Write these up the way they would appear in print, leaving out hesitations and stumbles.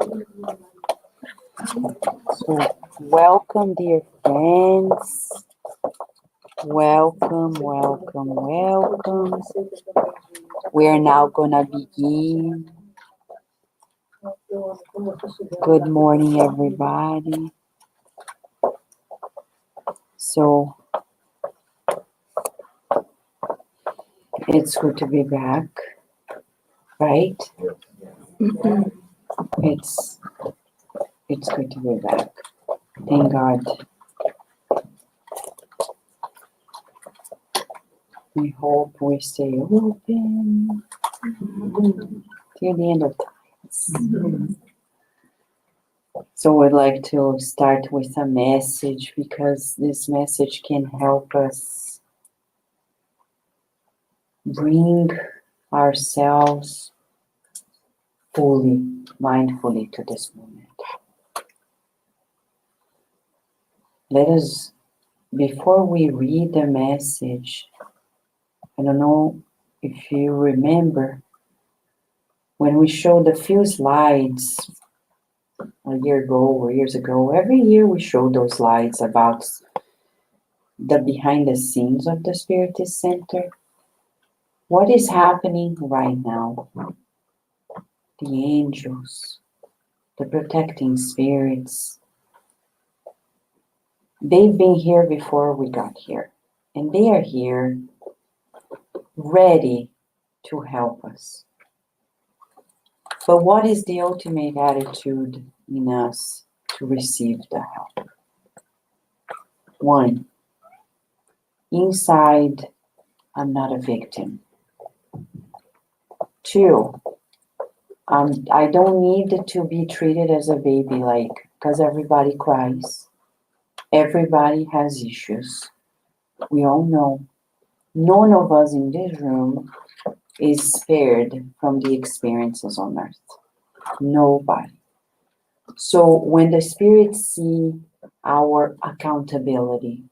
So, welcome, dear friends. Welcome, welcome, welcome. We are now gonna begin. Good morning, everybody. So, it's good to be back, right? It's good to be back. Thank God. We hope we stay open till the end of time. So I'd like to start with a message because this message can help us bring ourselves fully, mindfully to this moment. Let us, before we read the message, I don't know if you remember when we showed a few slides a year ago or years ago. Every year we show those slides about the behind the scenes of the Spiritist Center. What is happening right now? The angels, the protecting spirits, they've been here before we got here. And they are here ready to help us. But what is the ultimate attitude in us to receive the help? 1, inside, I'm not a victim. 2, I don't need to be treated as a baby, like, because everybody cries. Everybody has issues. We all know. None of us in this room is spared from the experiences on earth. Nobody. So when the spirits see our accountability,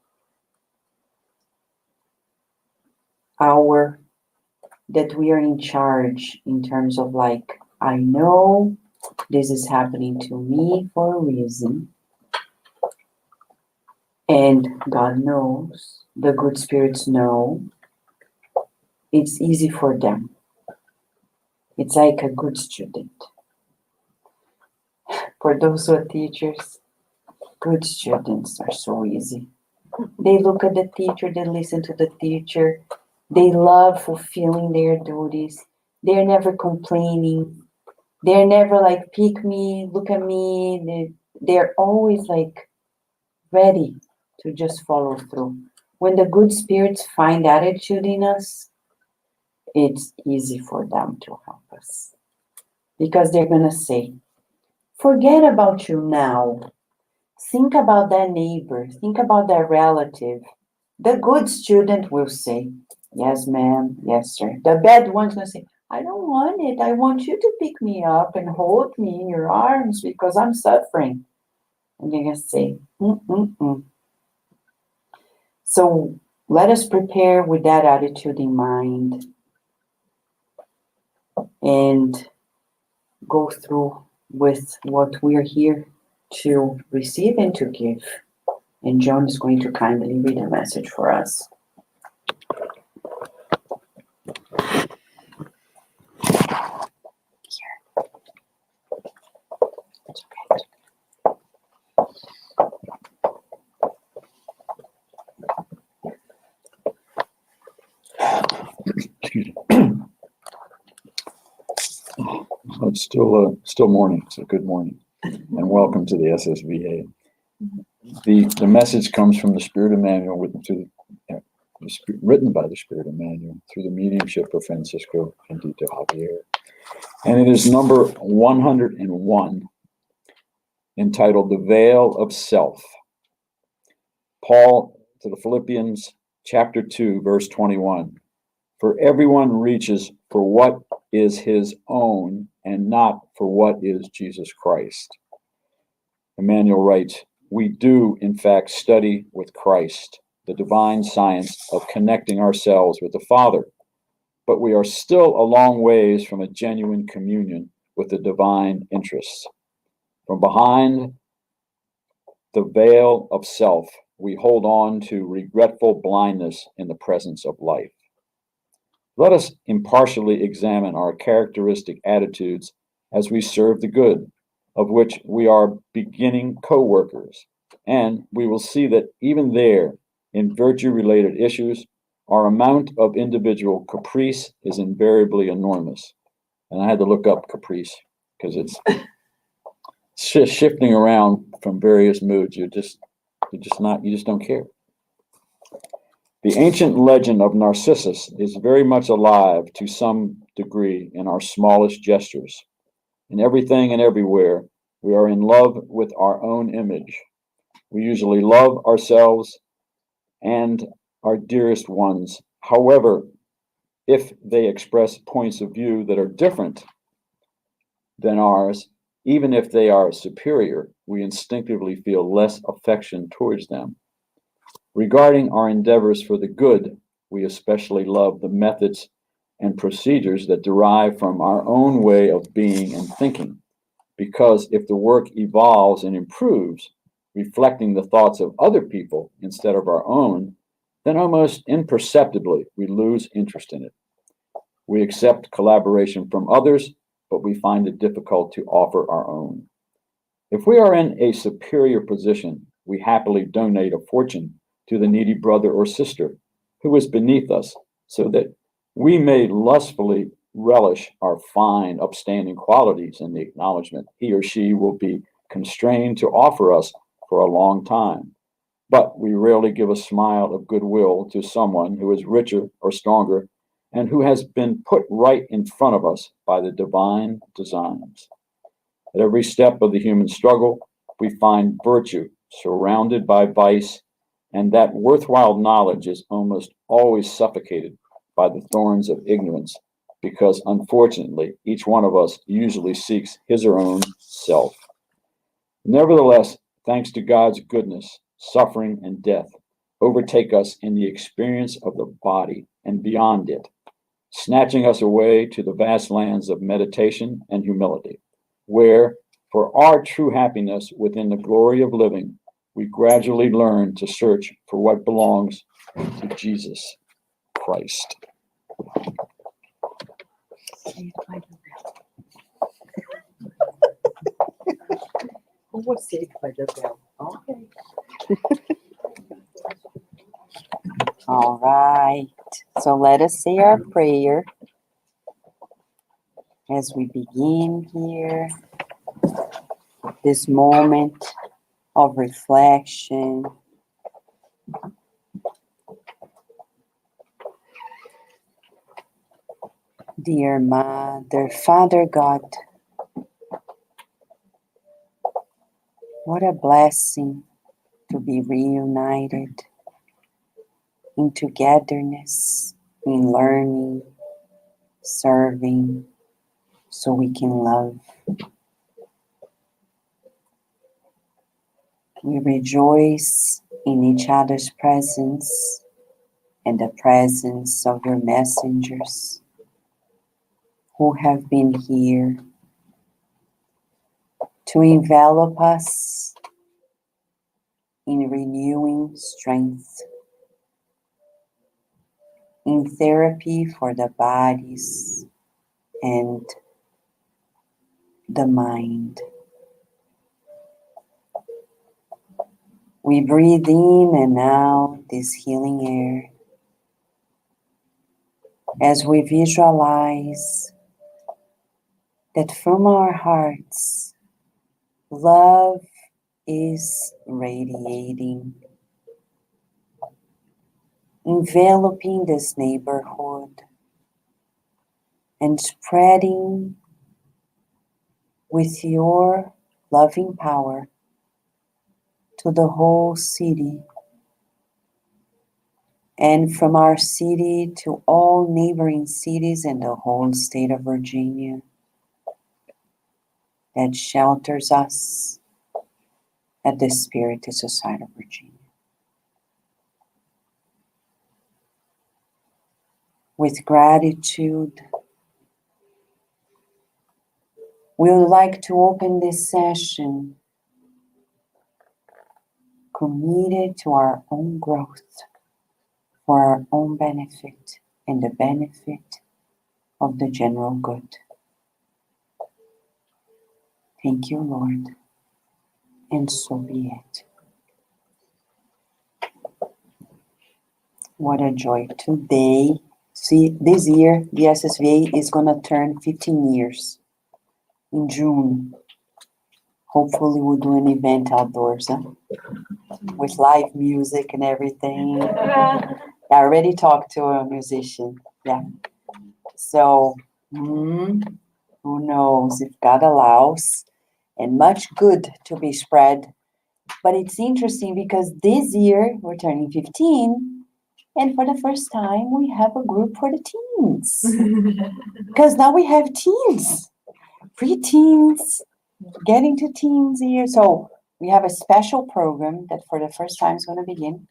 that we are in charge in terms of like, I know this is happening to me for a reason, and God knows, the good spirits know, it's easy for them. It's like a good student. For those who are teachers, good students are so easy. They look at the teacher, they listen to the teacher, they love fulfilling their duties. They're never complaining. They're never like, pick me, look at me. They're always like ready to just follow through. When the good spirits find attitude in us, it's easy for them to help us. Because they're going to say, forget about you now. Think about that neighbor. Think about that relative. The good student will say, yes, ma'am. Yes, sir. The bad one's going to say, I don't want it. I want you to pick me up and hold me in your arms because I'm suffering. And they're going to say, So let us prepare with that attitude in mind and go through with what we are here to receive and to give. And John is going to kindly read a message for us. It's okay. Excuse me. It's still morning, so good morning, and welcome to the SSVA. The message comes from the Spirit Emmanuel, written by the Spirit Emmanuel through the mediumship of Francisco Bendito Javier, and it is number 101, entitled "The Veil of Self." Paul to the Philippians, chapter 2, verse 21. For everyone reaches for what is his own and not for what is Jesus Christ. Emmanuel writes, we do, in fact, study with Christ, the divine science of connecting ourselves with the Father, but we are still a long ways from a genuine communion with the divine interests. From behind the veil of self, we hold on to regretful blindness in the presence of life. Let us impartially examine our characteristic attitudes as we serve the good, of which we are beginning co-workers, and we will see that even there, in virtue-related issues, our amount of individual caprice is invariably enormous. And I had to look up caprice because it's shifting around from various moods. You just don't care. The ancient legend of Narcissus is very much alive to some degree in our smallest gestures. In everything and everywhere, we are in love with our own image. We usually love ourselves and our dearest ones. However, if they express points of view that are different than ours, even if they are superior, we instinctively feel less affection towards them. Regarding our endeavors for the good, we especially love the methods and procedures that derive from our own way of being and thinking, because if the work evolves and improves, reflecting the thoughts of other people instead of our own, then almost imperceptibly we lose interest in it. We accept collaboration from others, but we find it difficult to offer our own. If we are in a superior position, we happily donate a fortune to the needy brother or sister who is beneath us, so that we may lustfully relish our fine, upstanding qualities in the acknowledgement he or she will be constrained to offer us for a long time. But we rarely give a smile of goodwill to someone who is richer or stronger and who has been put right in front of us by the divine designs. At every step of the human struggle, we find virtue surrounded by vice, and that worthwhile knowledge is almost always suffocated by the thorns of ignorance, because unfortunately, each one of us usually seeks his or her own self. Nevertheless, thanks to God's goodness, suffering and death overtake us in the experience of the body and beyond it, snatching us away to the vast lands of meditation and humility, where, for our true happiness within the glory of living, we gradually learn to search for what belongs to Jesus Christ. Who was saved by the bell? Okay. All right. So let us say our prayer as we begin here this moment of reflection. Dear Mother, Father God, what a blessing to be reunited in togetherness, in learning, serving, so we can love. We rejoice in each other's presence and the presence of your messengers who have been here to envelop us in renewing strength, in therapy for the bodies and the mind. We breathe in and out this healing air as we visualize that from our hearts, love is radiating, enveloping this neighborhood and spreading with your loving power to the whole city, and from our city to all neighboring cities and the whole state of Virginia that shelters us at the Spirited Society of Virginia. With gratitude, We would like to open this session committed to our own growth, for our own benefit and the benefit of the general good. Thank you, Lord, and so be it. What a joy. Today, see, this year, the SSVA is going to turn 15 years in June. Hopefully, we'll do an event outdoors, with live music and everything. I already talked to a musician. Yeah. So, who knows if God allows, and much good to be spread. But it's interesting because this year we're turning 15, and for the first time we have a group for the teens. Because now we have teens, pre-teens, getting to teens here. So we have a special program that for the first time is going to begin.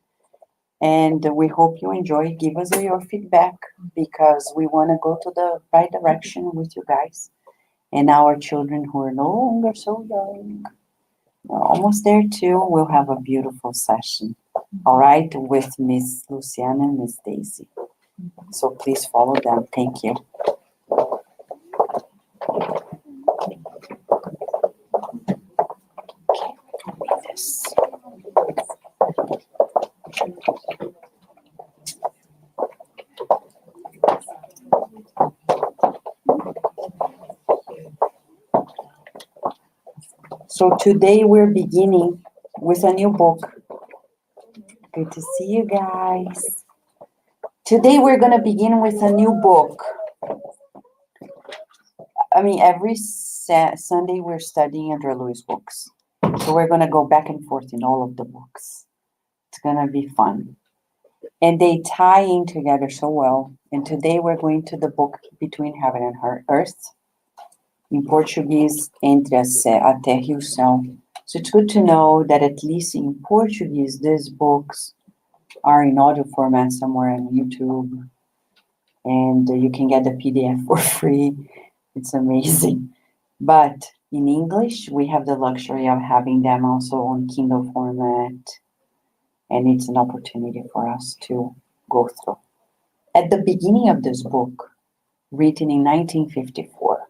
And we hope you enjoy. Give us your feedback because we want to go to the right direction with you guys. And our children who are no longer so young, we're almost there too. We'll have a beautiful session. All right, with Miss Luciana and Miss Daisy. So please follow them. Thank you. So today we're beginning with a new book. Good to see you guys. Today we're going to begin with a new book. I mean, every Sunday we're studying Andrew Lewis books. So we're going to go back and forth in all of the books. It's going to be fun. And they tie in together so well. And today we're going to the book Between Heaven and Earth. In Portuguese, Entre a Terra e o Céu. So it's good to know that at least in Portuguese, these books are in audio format somewhere on YouTube. And you can get the PDF for free. It's amazing. But in English, we have the luxury of having them also on Kindle format. And it's an opportunity for us to go through. At the beginning of this book, written in 1954,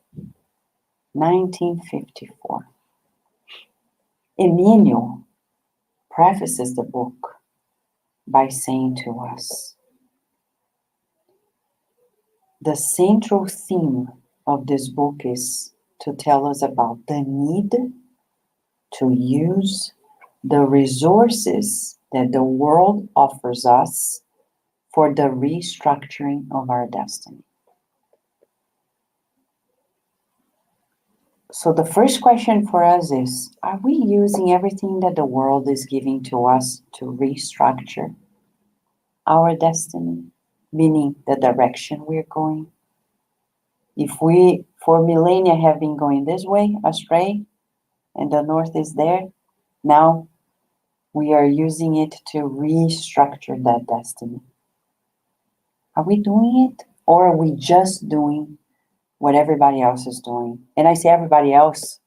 Emmanuel prefaces the book by saying to us, the central theme of this book is to tell us about the need to use the resources that the world offers us for the restructuring of our destiny. So the first question for us is, are we using everything that the world is giving to us to restructure our destiny, meaning the direction we're going? If we, for millennia, have been going this way, astray, and the north is there, now we are using it to restructure that destiny. Are we doing it, or are we just doing what everybody else is doing? And I say everybody else,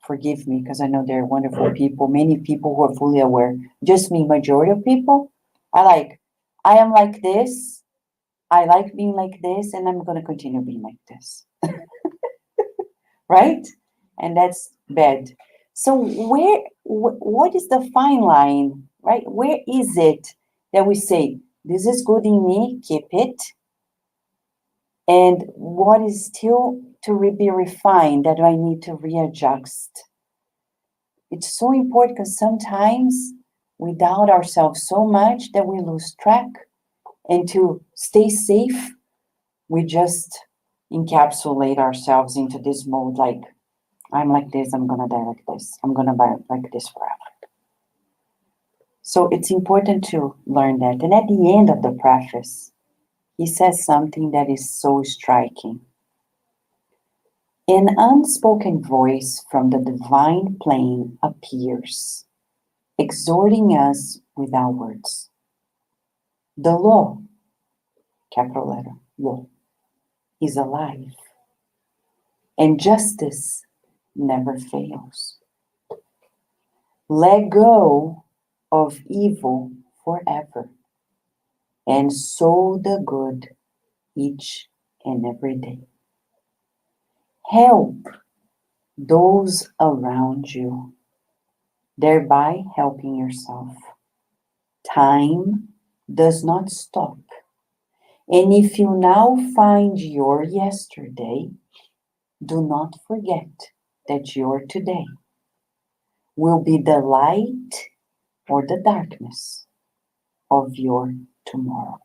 forgive me, because I know they're wonderful people, many people who are fully aware. Just me, majority of people, I am like this, I like being like this, and I'm going to continue being like this. Right? And that's bad. So what is the fine line, right? Where is it that we say, this is good in me, keep it, and what is still to be refined that I need to readjust? It's so important because sometimes we doubt ourselves so much that we lose track, and to stay safe, we just encapsulate ourselves into this mode like, I'm like this, I'm gonna die like this, I'm gonna die like this forever. So it's important to learn that. And at the end of the preface, he says something that is so striking. An unspoken voice from the divine plane appears, exhorting us without words. The law, capital letter, law, is alive. And justice never fails. Let go of evil forever and sow the good each and every day. Help those around you, thereby helping yourself. Time does not stop. And if you now find your yesterday, do not forget that your today will be the light or the darkness of your tomorrow.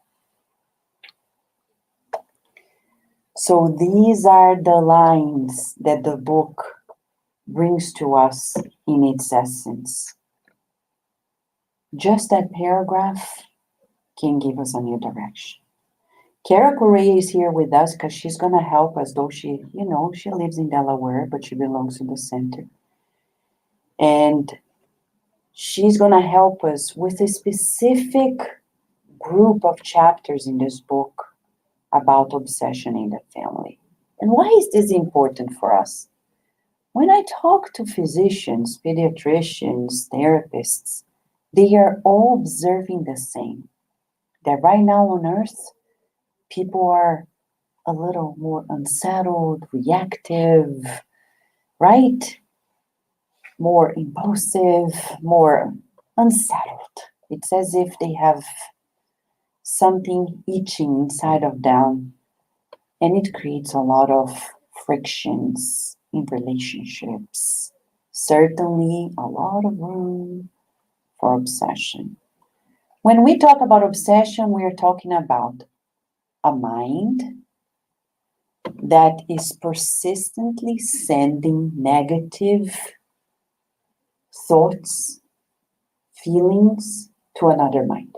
So these are the lines that the book brings to us in its essence. Just that paragraph can give us a new direction. Kara Correa is here with us because she's going to help us, though she lives in Delaware, but she belongs to the center. And she's going to help us with a specific group of chapters in this book about obsession in the family. And why is this important for us? When I talk to physicians, pediatricians, therapists, they are all observing the same. That right now on earth, people are a little more unsettled, reactive, right? More impulsive, more unsettled. It's as if they have something itching inside of them, and it creates a lot of frictions in relationships. Certainly a lot of room for obsession. When we talk about obsession, we are talking about a mind that is persistently sending negative thoughts, feelings to another mind.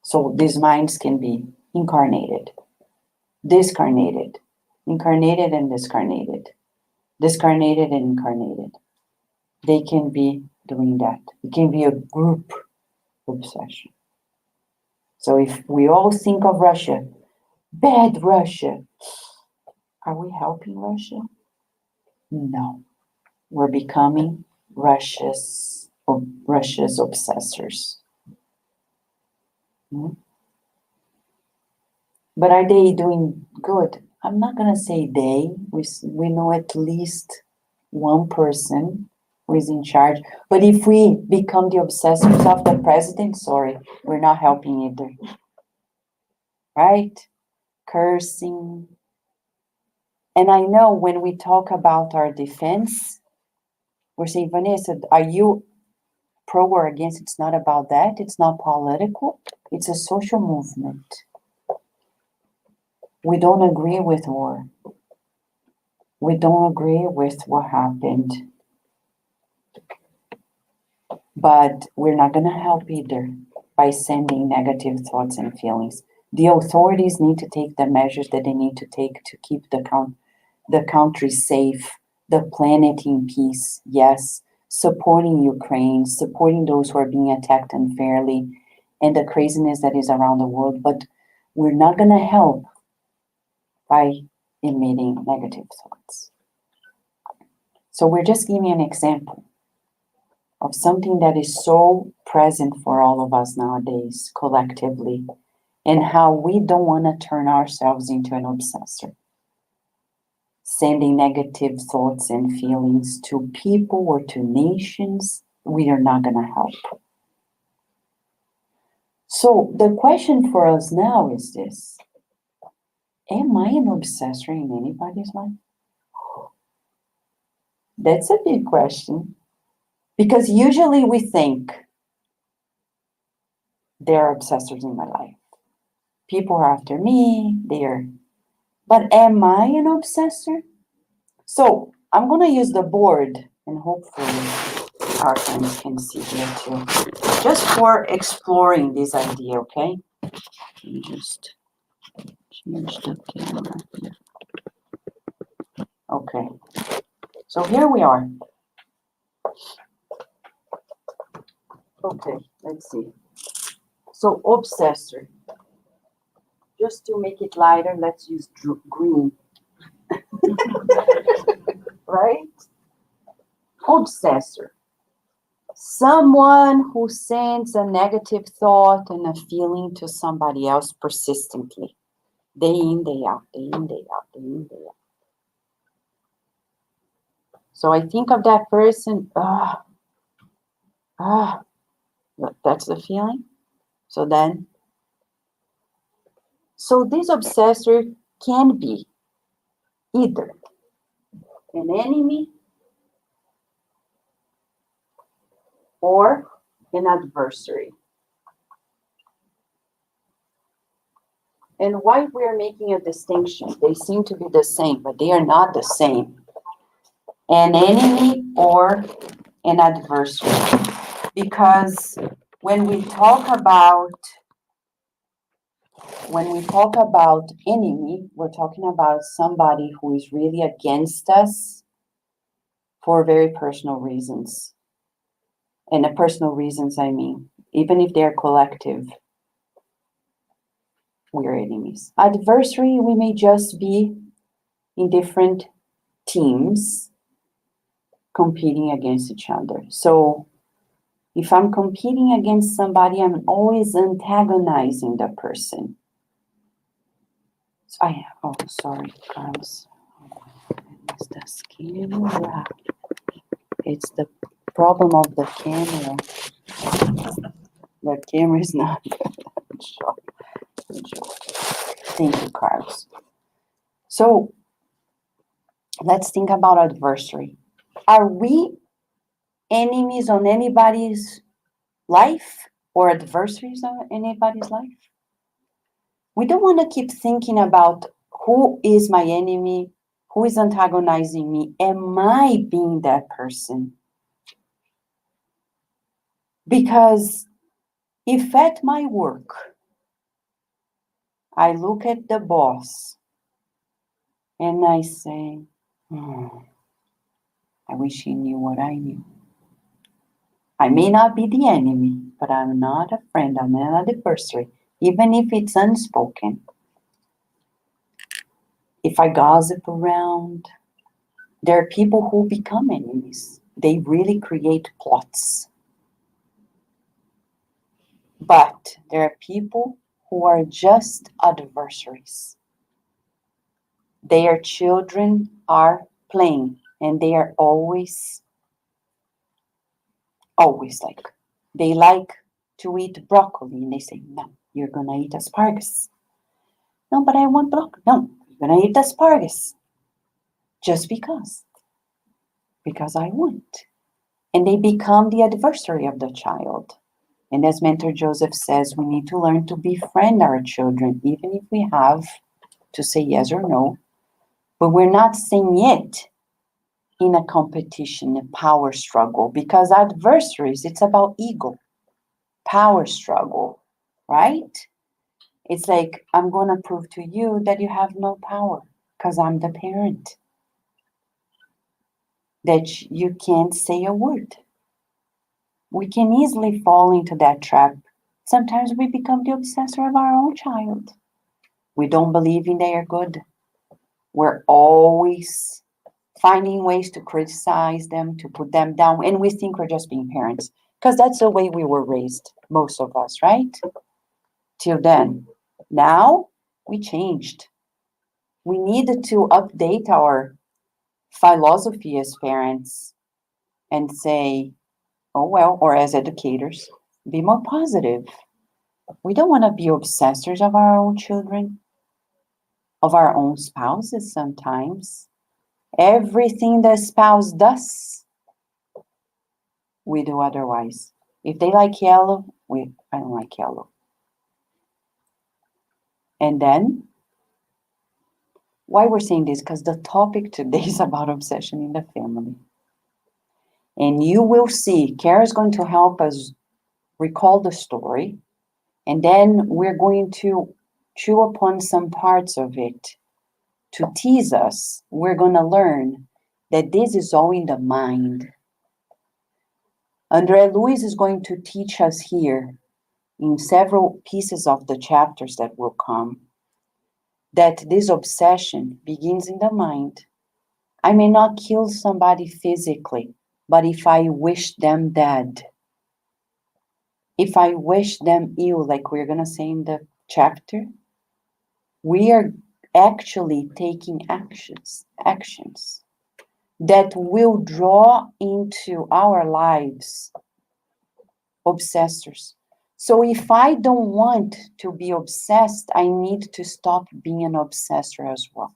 So these minds can be incarnated, discarnated, incarnated and discarnated, discarnated and incarnated. They can be doing that. It can be a group obsession. So if we all think of Russia, bad Russia, are we helping Russia? No. We're becoming Russia's obsessors. But are they doing good? I'm not going to say they. We know at least one person who is in charge. But if we become the obsessors of the president, sorry, we're not helping either. Right? Cursing. And I know when we talk about our defense, we're saying, Vanessa, are you pro or against? It's not about that. It's not political. It's a social movement. We don't agree with war. We don't agree with what happened. But we're not going to help either by sending negative thoughts and feelings. The authorities need to take the measures that they need to take to keep the country safe, the planet in peace. Yes, supporting Ukraine, supporting those who are being attacked unfairly, and the craziness that is around the world. But we're not going to help by emitting negative thoughts. So we're just giving an example of something that is so present for all of us nowadays, collectively, and how we don't want to turn ourselves into an obsessor, sending negative thoughts and feelings to people or to nations. We are not going to help. So the question for us now is this: am I an obsessor in anybody's life? That's a big question. Because usually we think there are obsessors in my life. People are after me, but am I an obsessor? So I'm going to use the board, and hopefully our friends can see here too, just for exploring this idea, okay? Let me just change the camera here. Okay, so here we are. Okay, let's see. So obsessor. Just to make it lighter, let's use green. right? Obsessor. Someone who sends a negative thought and a feeling to somebody else persistently. Day in, day out, day in, day out, day in, day out. So I think of that person, that's the feeling. So this obsessor can be either an enemy or an adversary. And why we're making a distinction? They seem to be the same, but they are not the same. An enemy or an adversary. Because when we talk about enemy, we're talking about somebody who is really against us for very personal reasons. And the personal reasons, I mean, even if they're collective, we're enemies. Adversary, we may just be in different teams competing against each other. So if I'm competing against somebody, I'm always antagonizing the person. So sorry, Carlos. It's the camera. It's the problem of the camera. The camera is not good. Thank you, Carlos. So let's think about adversary. Are we enemies on anybody's life or adversaries on anybody's life? We don't want to keep thinking about who is my enemy, who is antagonizing me. Am I being that person? Because if at my work, I look at the boss and I say, I wish he knew what I knew. I may not be the enemy, but I'm not a friend, I'm not an adversary, even if it's unspoken. If I gossip around, there are people who become enemies. They really create plots. But there are people who are just adversaries. Their children are playing, and they are always like, they like to eat broccoli, and they say, no, you're gonna eat asparagus. No, but I want broccoli. No, you're gonna eat asparagus. Just because I want. And they become the adversary of the child. And as Mentor Joseph says, we need to learn to befriend our children, even if we have to say yes or no. But we're not saying it in a competition, a power struggle, because adversaries, it's about ego, power struggle, right? It's like, I'm going to prove to you that you have no power because I'm the parent, that you can't say a word. We can easily fall into that trap. Sometimes we become the obsessor of our own child. We don't believe in their good. We're always finding ways to criticize them, to put them down, and we think we're just being parents because that's the way we were raised, most of us, right? Till then. Now, we changed. We needed to update our philosophy as parents and say, oh, well, or as educators, be more positive. We don't want to be obsessors of our own children, of our own spouses sometimes. Everything the spouse does, we do otherwise. If they like yellow, I don't like yellow. And then, why we're saying this? Because the topic today is about obsession in the family. And you will see, Kara's going to help us recall the story, and then we're going to chew upon some parts of it to tease us. We're going to learn that this is all in the mind. Andre Luis is going to teach us here in several pieces of the chapters that will come that this obsession begins in the mind. I may not kill somebody physically, but if I wish them dead, if I wish them ill, like we're going to say in the chapter, we are actually taking actions that will draw into our lives obsessors. So if I don't want to be obsessed, I need to stop being an obsessor as well.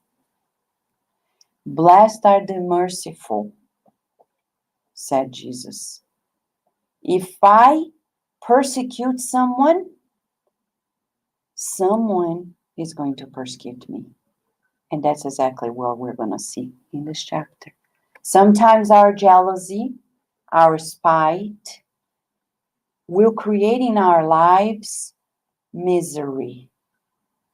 Blessed are the merciful, said Jesus. If I persecute someone, someone is going to persecute me. And that's exactly what we're going to see in this chapter. Sometimes our jealousy, our spite, will create in our lives misery.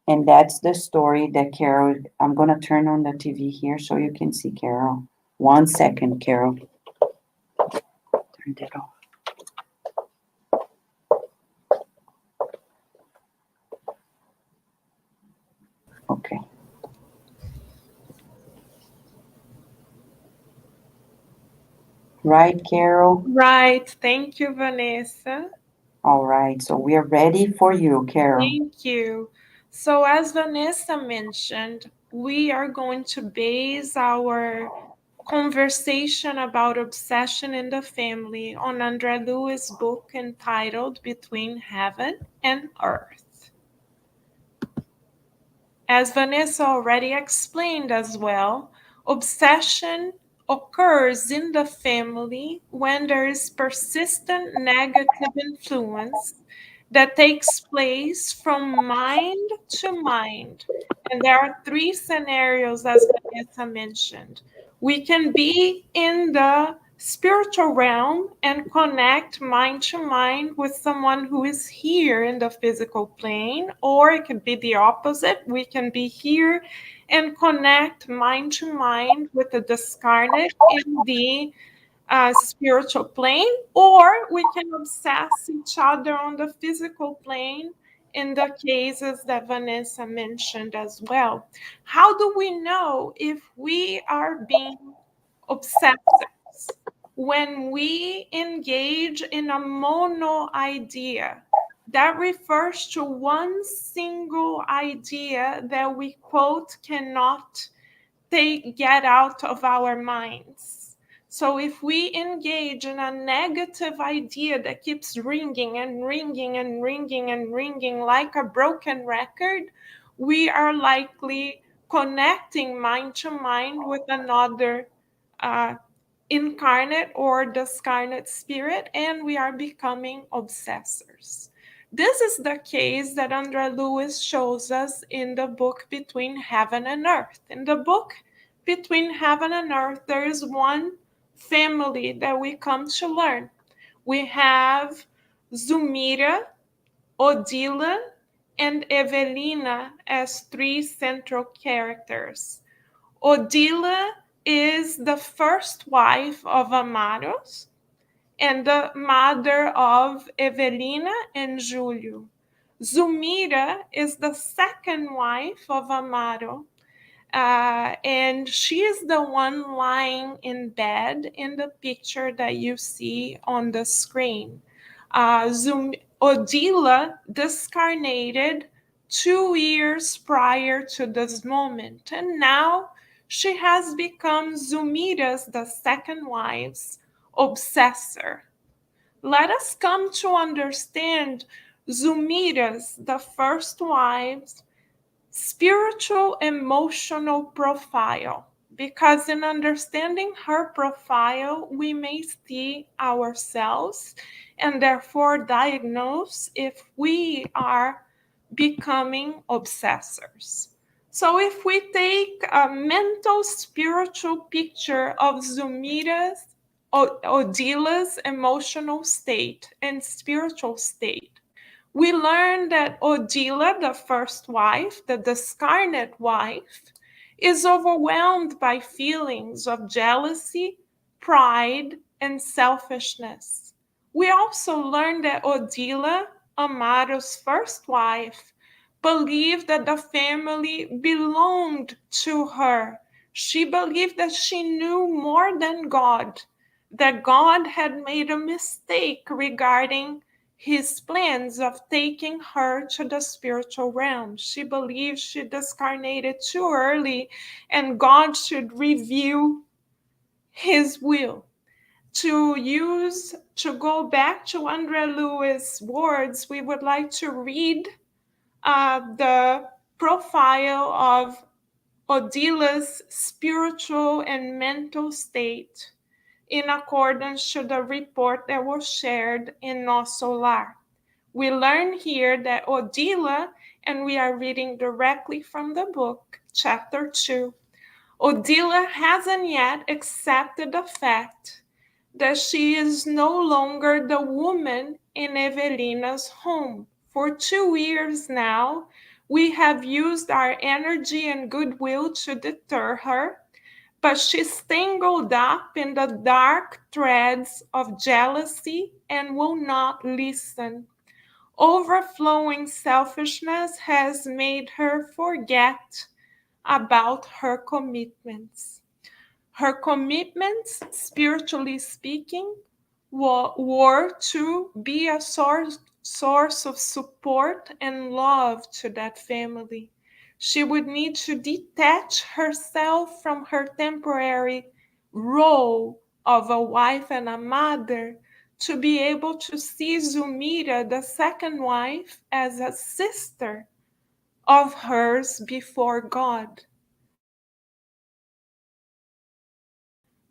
And that's the story that Carol, I'm going to turn on the TV here so you can see Carol. 1 second, Carol. Turned it off. Okay. Right, Carol? Right. Thank you, Vanessa. All right. So we are ready for you, Carol. Thank you. So, as Vanessa mentioned, we are going to base our conversation about obsession in the family on Andre Lewis' book entitled Between Heaven and Earth. As Vanessa already explained as well, obsession occurs in the family when there is persistent negative influence that takes place from mind to mind. And there are three scenarios, as Vanessa mentioned. We can be in the spiritual realm and connect mind to mind with someone who is here in the physical plane, or it could be the opposite. We can be here and connect mind to mind with the discarnate in the spiritual plane, or we can obsess each other on the physical plane in the cases that Vanessa mentioned as well. How do we know if we are being obsessors? When we engage in a mono idea, that refers to one single idea that we quote cannot get out of our minds. So if we engage in a negative idea that keeps ringing and ringing and ringing and ringing like a broken record, we are likely connecting mind to mind with another incarnate or discarnate spirit, and we are becoming obsessors. This is the case that Andre Lewis shows us in the book Between Heaven and Earth. In the book Between Heaven and Earth, there is one family that we come to learn. We have Zumira, Odila, and Evelina as three central characters. Odila is the first wife of Amaros and the mother of Evelina and Julio. Zumira is the second wife of Amaro, and she is the one lying in bed in the picture that you see on the screen. Odila discarnated 2 years prior to this moment, and now she has become Zumira's, the second wife's, obsessor. Let us come to understand Zumira's, the first wife's, spiritual emotional profile, because in understanding her profile we may see ourselves and therefore diagnose if we are becoming obsessors. So if we take a mental spiritual picture of Zumira's, Odila's emotional state and spiritual state, we learn that Odila, the first wife, the discarnate wife, is overwhelmed by feelings of jealousy, pride, and selfishness. We also learn that Odila, Amaro's first wife, believed that the family belonged to her. She believed that she knew more than God, that God had made a mistake regarding his plans of taking her to the spiritual realm. She believed she discarnated too early and God should reveal his will. To go back to Andre Lewis' words, we would like to read the profile of Odila's spiritual and mental state in accordance to the report that was shared in Nosso Lar. We learn here that Odila, and we are reading directly from the book, chapter 2, Odila hasn't yet accepted the fact that she is no longer the woman in Evelina's home. For 2 years now, we have used our energy and goodwill to deter her, but she's tangled up in the dark threads of jealousy and will not listen. Overflowing selfishness has made her forget about her commitments. Her commitments, spiritually speaking, were to be a source of support and love to that family. She would need to detach herself from her temporary role of a wife and a mother to be able to see Zumira, the second wife, as a sister of hers before God.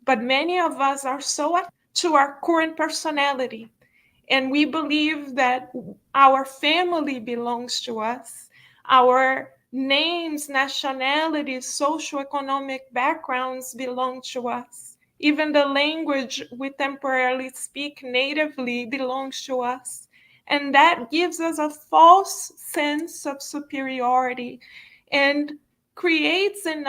But many of us are so attached to our current personality, and we believe that our family belongs to us, our names, nationalities, socioeconomic backgrounds belong to us. Even the language we temporarily speak natively belongs to us. And that gives us a false sense of superiority and generates in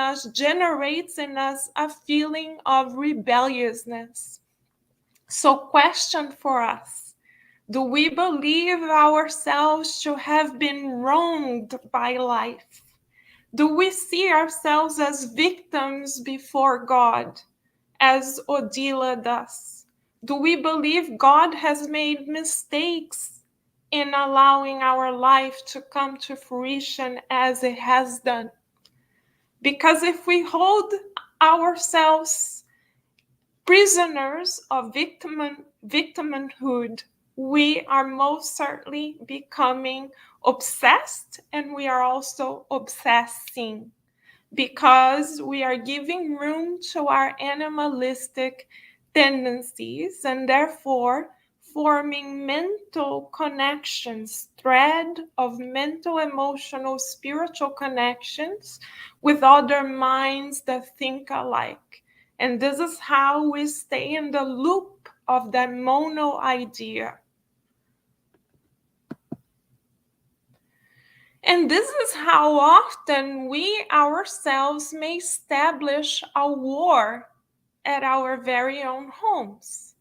us a feeling of rebelliousness. So, question for us: do we believe ourselves to have been wronged by life? Do we see ourselves as victims before God, as Odila does? Do we believe God has made mistakes in allowing our life to come to fruition as it has done? Because if we hold ourselves prisoners of victimhood, we are most certainly becoming obsessed, and we are also obsessing because we are giving room to our animalistic tendencies and therefore forming mental connections, thread of mental, emotional, spiritual connections with other minds that think alike. And this is how we stay in the loop of that mono idea. And this is how often we ourselves may establish a war at our very own homes.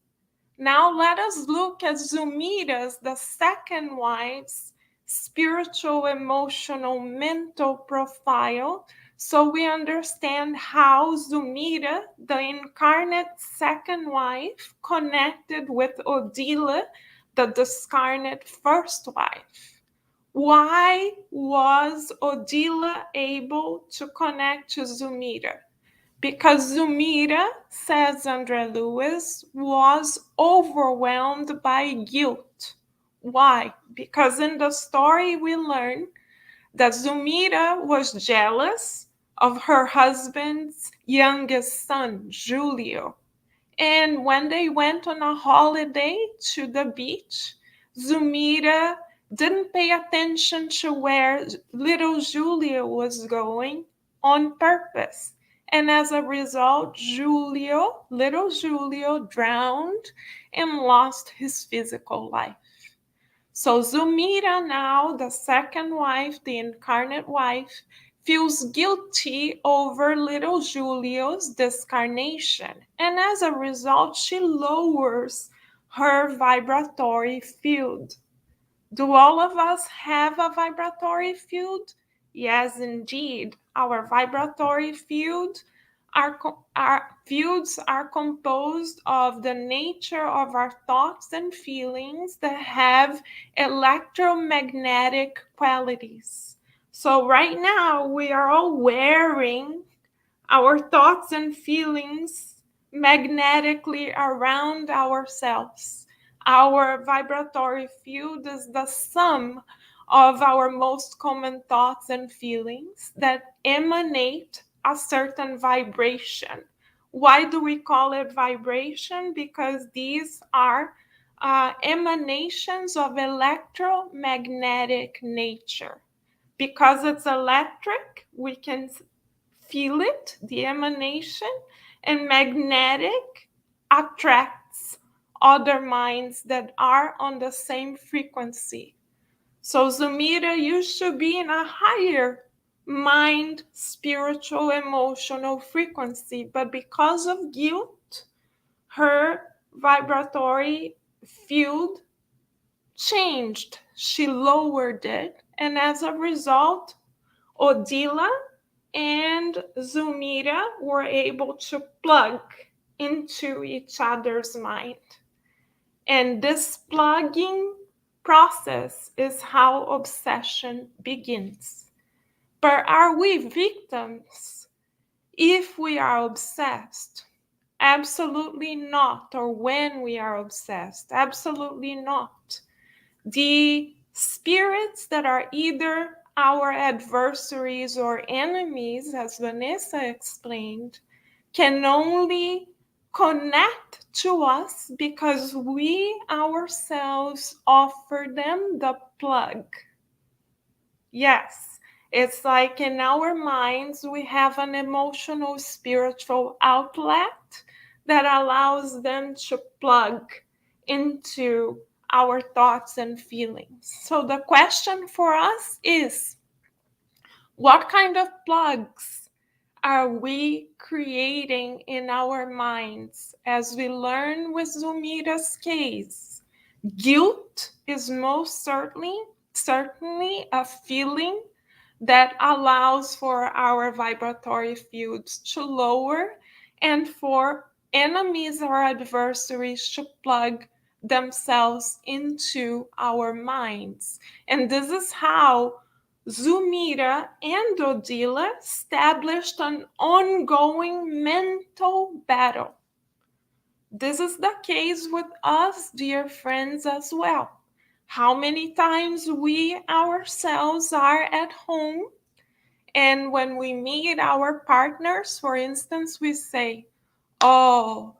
Now let us look at Zumira's, the second wife's, spiritual, emotional, mental profile, so we understand how Zumira, the incarnate second wife, connected with Odila, the discarnate first wife. Why was Odila able to connect to Zumira? Because Zumira, says Andre Lewis, was overwhelmed by guilt. Why? Because in the story we learn that Zumira was jealous of her husband's youngest son, Julio. And when they went on a holiday to the beach, Zumira didn't pay attention to where little Julio was going on purpose. And as a result, little Julio drowned and lost his physical life. So Zumira now, the second wife, the incarnate wife, feels guilty over little Julio's discarnation. And as a result, she lowers her vibratory field. Do all of us have a vibratory field? Yes, indeed. Our vibratory field Our fields are composed of the nature of our thoughts and feelings that have electromagnetic qualities. So right now we are all wearing our thoughts and feelings magnetically around ourselves. Our vibratory field is the sum of our most common thoughts and feelings that emanate a certain vibration. Why do we call it vibration? Because these are emanations of electromagnetic nature. Because it's electric, we can feel it, the emanation, and magnetic attracts other minds that are on the same frequency. So, Zumira used to be in a higher mind, spiritual, emotional frequency, but because of guilt, her vibratory field changed. She lowered it, and as a result, Odila and Zumira were able to plug into each other's mind. And this plugging process is how obsession begins. But are we victims if we are obsessed? Absolutely not. Or when we are obsessed? Absolutely not. The spirits that are either our adversaries or enemies, as Vanessa explained, can only connect to us because we ourselves offer them the plug. Yes, it's like in our minds, we have an emotional, spiritual outlet that allows them to plug into our thoughts and feelings. So the question for us is, what kind of plugs are we creating in our minds? As we learn with Zumira's case, guilt is most certainly a feeling that allows for our vibratory fields to lower and for enemies or adversaries to plug themselves into our minds. And this is how Zumira and Odila established an ongoing mental battle. This is the case with us, dear friends, as well. How many times we ourselves are at home, and when we meet our partners, for instance, we say, oh,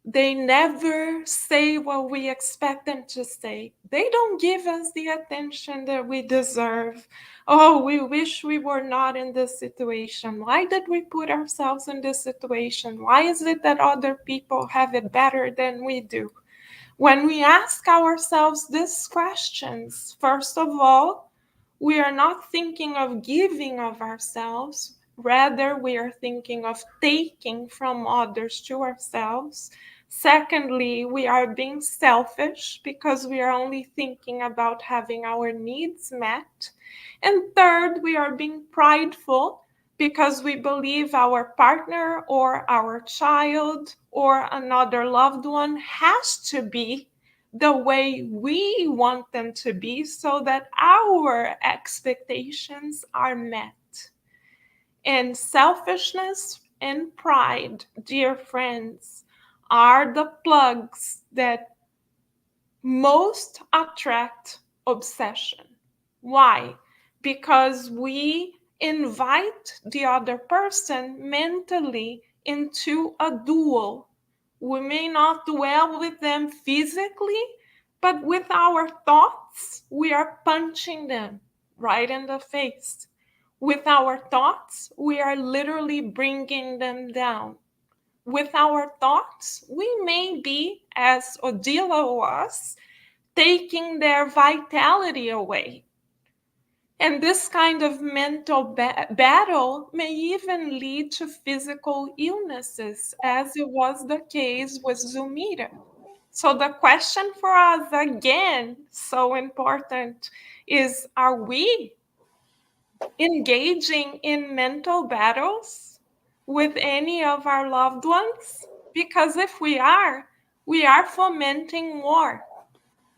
they never say what we expect them to say. They don't give us the attention that we deserve. Oh, we wish we were not in this situation. Why did we put ourselves in this situation? Why is it that other people have it better than we do? When we ask ourselves these questions, first of all, we are not thinking of giving of ourselves. Rather, we are thinking of taking from others to ourselves. Secondly, we are being selfish because we are only thinking about having our needs met. And third, we are being prideful because we believe our partner or our child or another loved one has to be the way we want them to be so that our expectations are met. And selfishness and pride, dear friends, are the plugs that most attract obsession. Why? Because we invite the other person mentally into a duel. We may not dwell with them physically, but with our thoughts, we are punching them right in the face. With our thoughts, we are literally bringing them down. With our thoughts, we may be, as Odila was, taking their vitality away. And this kind of mental battle may even lead to physical illnesses, as it was the case with Zumira. So the question for us, again, so important, is, are we engaging in mental battles? with any of our loved ones? Because if we are fomenting war,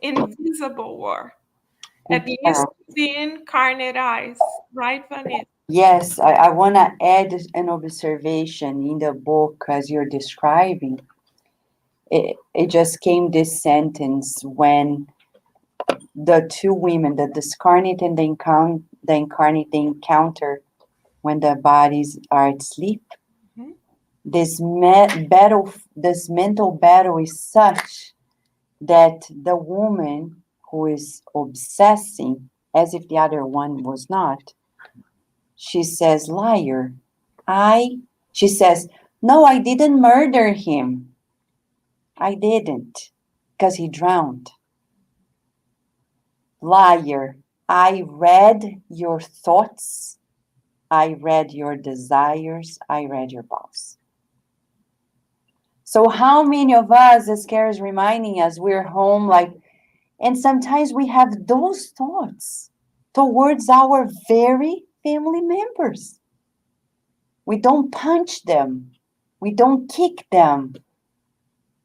invisible war, at least to the incarnate eyes, right, Vanessa? Yes, I want to add an observation in the book as you're describing. It just came this sentence when the two women, the discarnate and the incarnate, they encounter when the bodies are asleep. Mhm. This mental battle is such that the woman who is obsessing, as if the other one was not, she says, liar. She says, no, I didn't murder him. I didn't, because he drowned. Liar, I read your thoughts. I read your desires. I read your pulse. So how many of us, as Kara is reminding us, we're home like, and sometimes we have those thoughts towards our very family members. We don't punch them. We don't kick them.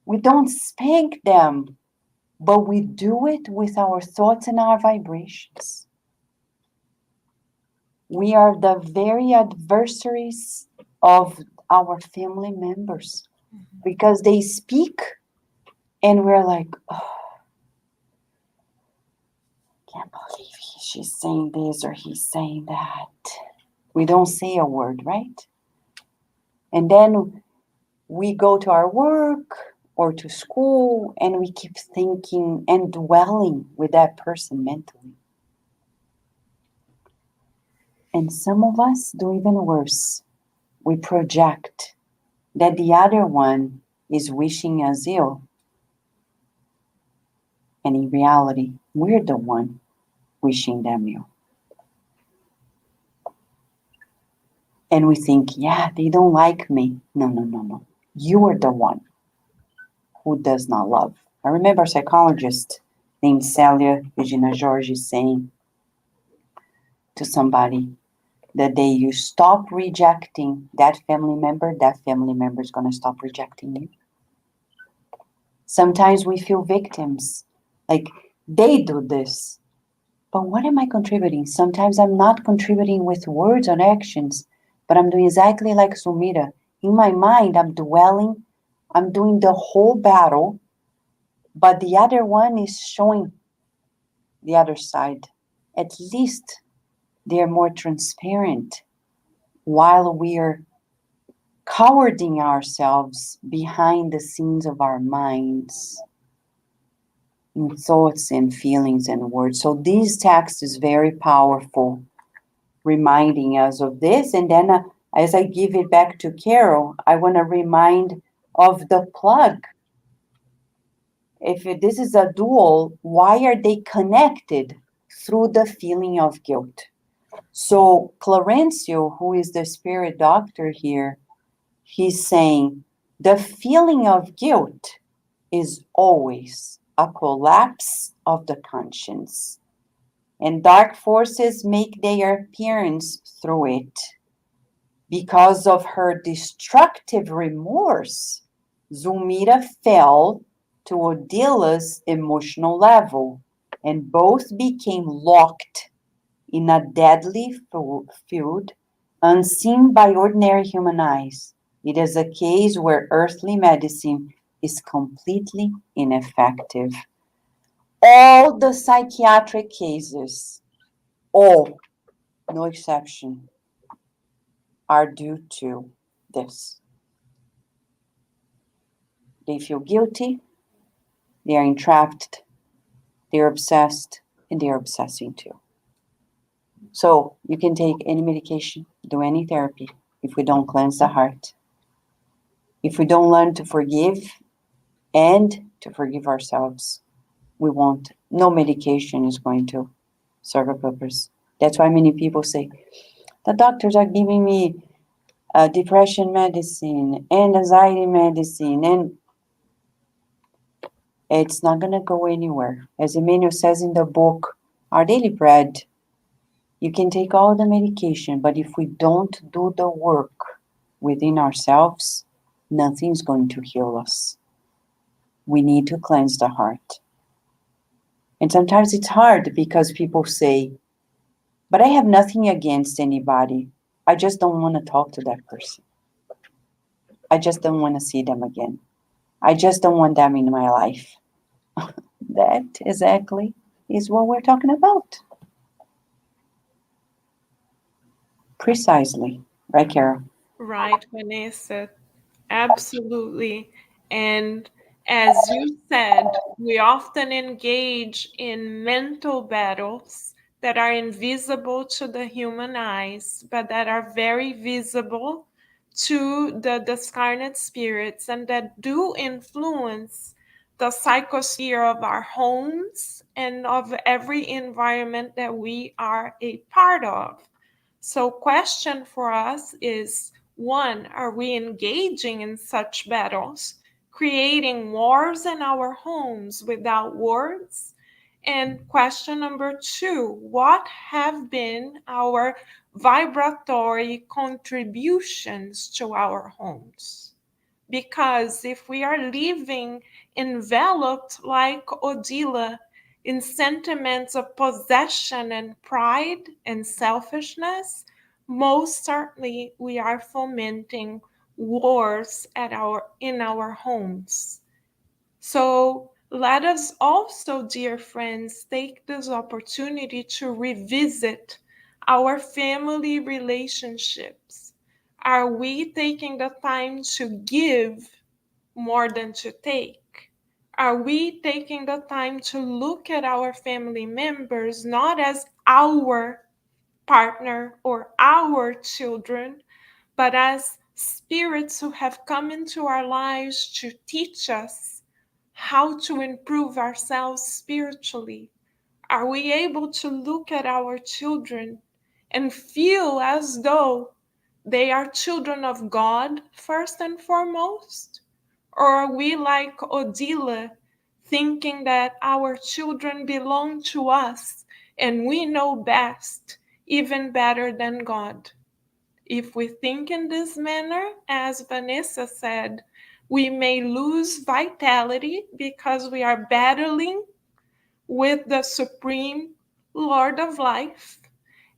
We don't spank them. But we do it with our thoughts and our vibrations. We are the very adversaries of our family members because they speak and we're like, oh, can't believe she's saying this or he's saying that. We don't say a word, right? And then we go to our work or to school and we keep thinking and dwelling with that person mentally. And some of us do even worse. We project that the other one is wishing us ill. And in reality, we're the one wishing them ill. And we think, yeah, they don't like me. No. You are the one who does not love. I remember a psychologist named Celia Regina George saying to somebody that day you stop rejecting that family member is going to stop rejecting you. Sometimes we feel victims, like they do this. But what am I contributing? Sometimes I'm not contributing with words or actions, but I'm doing exactly like Sumira. In my mind, I'm dwelling, I'm doing the whole battle, but the other one is showing the other side. At least they're more transparent while we're cowarding ourselves behind the scenes of our minds in thoughts and feelings and words. So this text is very powerful, reminding us of this. And then as I give it back to Carol, I want to remind of the plug. If this is a dual, why are they connected? Through the feeling of guilt. So Clarencio, who is the spirit doctor here, he's saying the feeling of guilt is always a collapse of the conscience, and dark forces make their appearance through it. Because of her destructive remorse, Zulmira fell to Odila's emotional level, and both became locked in a deadly feud unseen by ordinary human eyes. It is a case where earthly medicine is completely ineffective. All the psychiatric cases, all, no exception, are due to this. They feel guilty, they are entrapped, they're obsessed, and they're obsessing too. So you can take any medication, do any therapy. If we don't cleanse the heart, if we don't learn to forgive and to forgive ourselves, we won't. No medication is going to serve a purpose. That's why many people say, the doctors are giving me depression medicine and anxiety medicine, and it's not going to go anywhere. As Emmanuel says in the book, Our Daily Bread, you can take all the medication, but if we don't do the work, within ourselves, nothing's going to heal us. We need to cleanse the heart. And sometimes it's hard because people say, but I have nothing against anybody. I just don't want to talk to that person. I just don't want to see them again. I just don't want them in my life. That exactly is what we're talking about. Precisely. Right, Carol? Right, Vanessa. Absolutely. And as you said, we often engage in mental battles that are invisible to the human eyes, but that are very visible to the discarnate spirits and that do influence the psychosphere of our homes and of every environment that we are a part of. So, question for us is one, are we engaging in such battles, creating wars in our homes without words? And question number two, what have been our vibratory contributions to our homes? Because if we are living enveloped like Odila in sentiments of possession and pride and selfishness, most certainly we are fomenting wars in our homes. So let us also, dear friends, take this opportunity to revisit our family relationships. Are we taking the time to give more than to take? Are we taking the time to look at our family members not as our partner or our children, but as spirits who have come into our lives to teach us how to improve ourselves spiritually? Are we able to look at our children and feel as though they are children of God first and foremost? Or are we like Odila, thinking that our children belong to us and we know best, even better than God? If we think in this manner, as Vanessa said, we may lose vitality because we are battling with the Supreme Lord of life,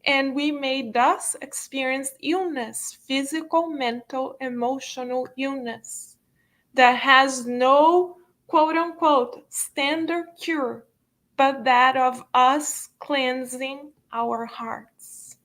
and we may thus experience illness, physical, mental, emotional illness that has no quote unquote standard cure, but that of us cleansing our hearts.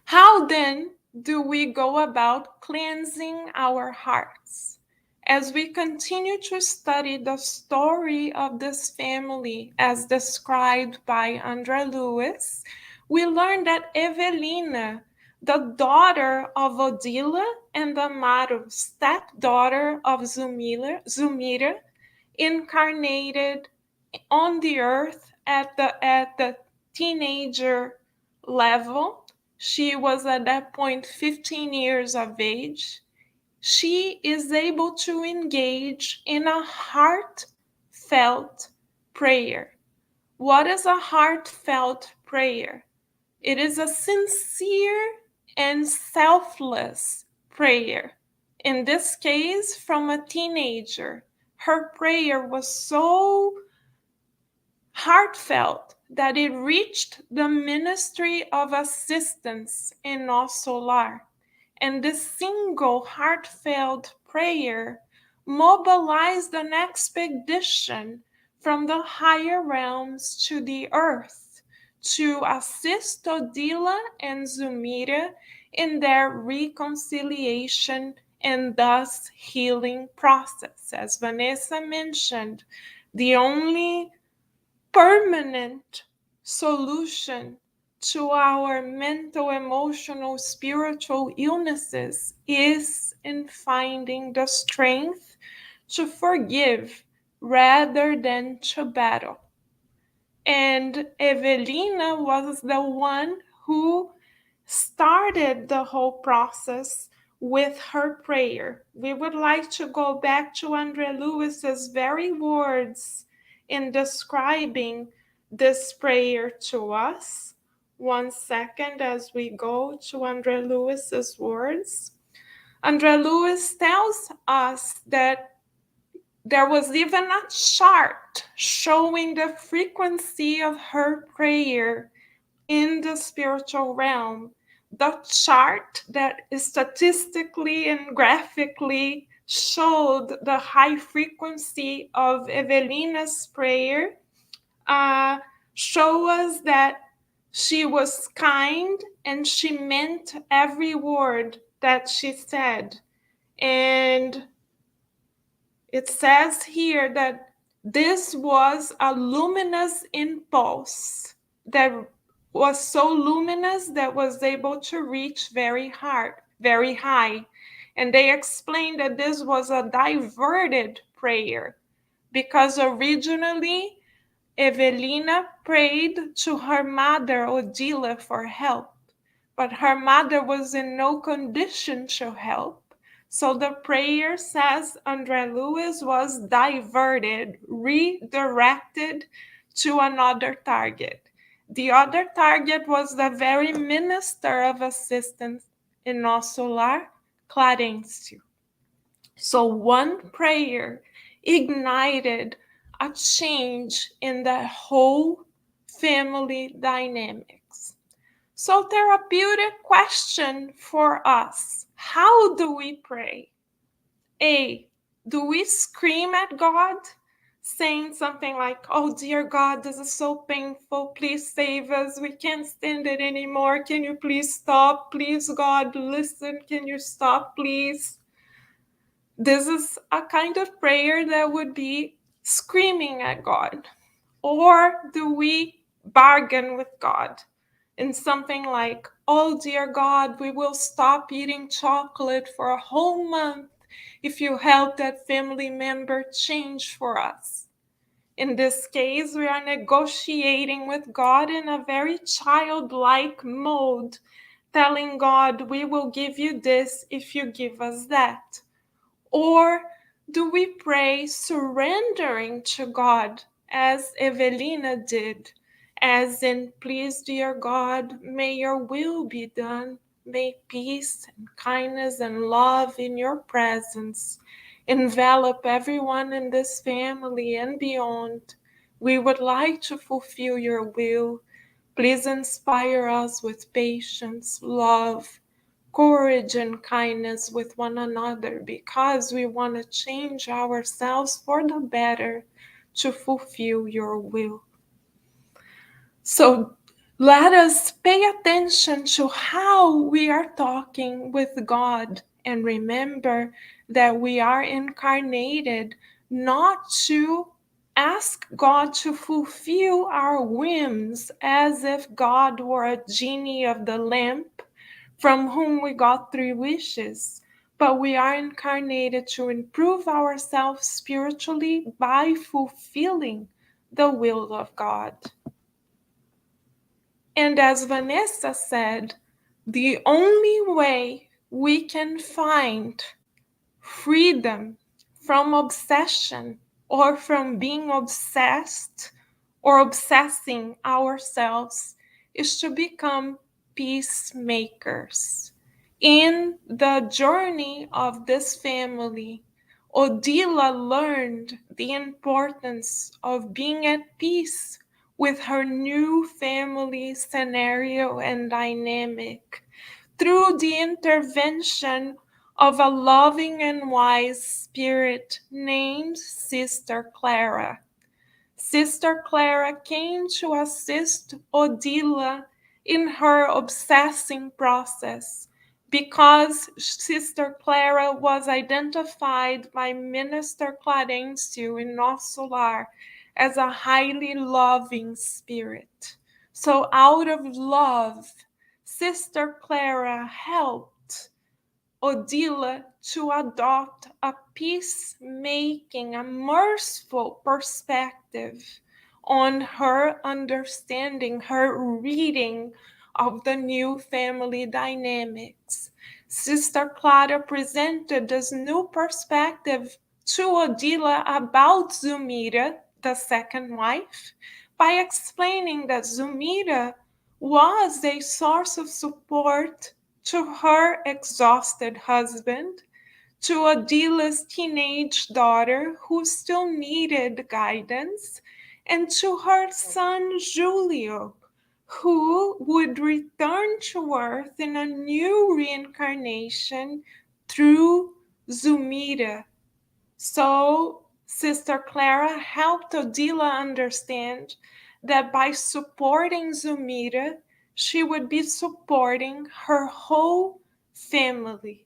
How then do we go about cleansing our hearts? As we continue to study the story of this family as described by André Lewis, we learn that Evelina, the daughter of Odila and Amaro, stepdaughter of Zumira, incarnated on the earth at the teenager level. She was at that point 15 years of age. She is able to engage in a heartfelt prayer. What is a heartfelt prayer? It is a sincere and selfless prayer. In this case, from a teenager. Her prayer was so heartfelt that it reached the Ministry of Assistance in Au Solar. And this single heartfelt prayer mobilized an expedition from the higher realms to the earth to assist Odila and Zumira in their reconciliation and thus healing process. As Vanessa mentioned, the only permanent solution to our mental, emotional, spiritual illnesses is in finding the strength to forgive rather than to battle. And Evelina was the one who started the whole process with her prayer. We would like to go back to André Lewis's very words in describing this prayer to us. 1 second as we go to Andre Lewis's words. Andre Lewis tells us that there was even a chart showing the frequency of her prayer in the spiritual realm. The chart that statistically and graphically showed the high frequency of Evelina's prayer show us that she was kind and she meant every word that she said. And it says here that this was a luminous impulse that was so luminous that was able to reach very high. And they explained that this was a diverted prayer because originally Evelina prayed to her mother Odila for help, but her mother was in no condition to help. So the prayer, says Andre Lewis, was diverted, redirected to another target. The other target was the very minister of assistance in nosso lar, Clarencio. So one prayer ignited a change in the whole family dynamics. So, therapeutic question for us: how do we pray? A, do we scream at God, saying something like, "Oh, dear God, this is so painful. Please save us. We can't stand it anymore. Can you please stop? Please, God, listen. Can you stop, please?" This is a kind of prayer that would be screaming at God. Or do we bargain with God in something like, "Oh, dear God, we will stop eating chocolate for a whole month if you help that family member change for us"? In this case, we are negotiating with God in a very childlike mode, telling God, "We will give you this if you give us that." Or do we pray surrendering to God as Evelina did, as in, "Please, dear God, may your will be done. May peace and kindness and love in your presence envelop everyone in this family and beyond. We would like to fulfill your will. Please inspire us with patience, love, courage and kindness with one another, because we want to change ourselves for the better to fulfill your will." So let us pay attention to how we are talking with God and remember that we are incarnated not to ask God to fulfill our whims as if God were a genie of the lamp from whom we got 3 wishes, but we are incarnated to improve ourselves spiritually by fulfilling the will of God. And as Vanessa said, the only way we can find freedom from obsession or from being obsessed or obsessing ourselves is to become peacemakers. In the journey of this family, Odila learned the importance of being at peace with her new family scenario and dynamic through the intervention of a loving and wise spirit named Sister Clara. Sister Clara came to assist Odila in her obsessing process because Sister Clara was identified by Minister Clarencio in nosso lar as a highly loving spirit. So out of love, Sister Clara helped Odila to adopt a peacemaking, a merciful perspective on her understanding, her reading of the new family dynamics. Sister Clara presented this new perspective to Odila about Zumira, the second wife, by explaining that Zumira was a source of support to her exhausted husband, to Adila's teenage daughter who still needed guidance, and to her son Julio, who would return to Earth in a new reincarnation through Zumira. So, Sister Clara helped Odila understand that by supporting Zumira, she would be supporting her whole family.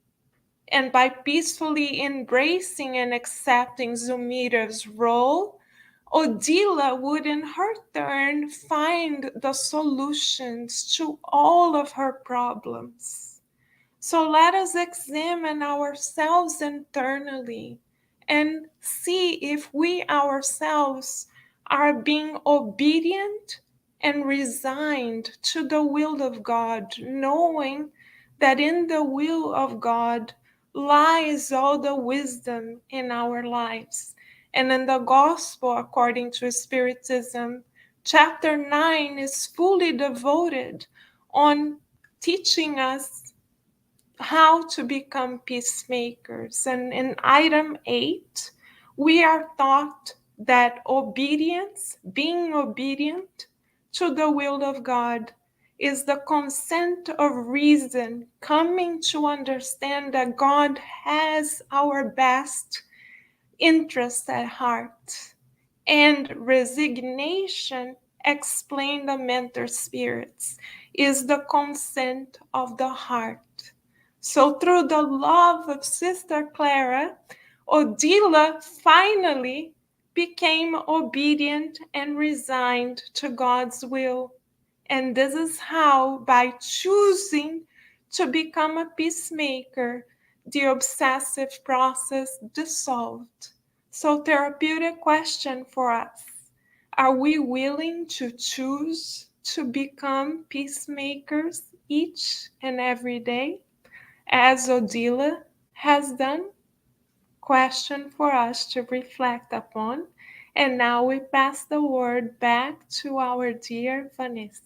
And by peacefully embracing and accepting Zumira's role, Odila would in her turn find the solutions to all of her problems. So let us examine ourselves internally and see if we ourselves are being obedient and resigned to the will of God, knowing that in the will of God lies all the wisdom in our lives. And in the Gospel, according to Spiritism, chapter 9 is fully devoted on teaching us how to become peacemakers. And in item 8, we are taught that obedience, being obedient to the will of God, is the consent of reason, coming to understand that God has our best interest at heart. And resignation, explained the mentor spirits, is the consent of the heart. So through the love of Sister Clara, Odila finally became obedient and resigned to God's will. And this is how, by choosing to become a peacemaker, the obsessive process dissolved. So, therapeutic question for us: are we willing to choose to become peacemakers each and every day, as Odila has done? Question for us to reflect upon. And now we pass the word back to our dear Vanessa.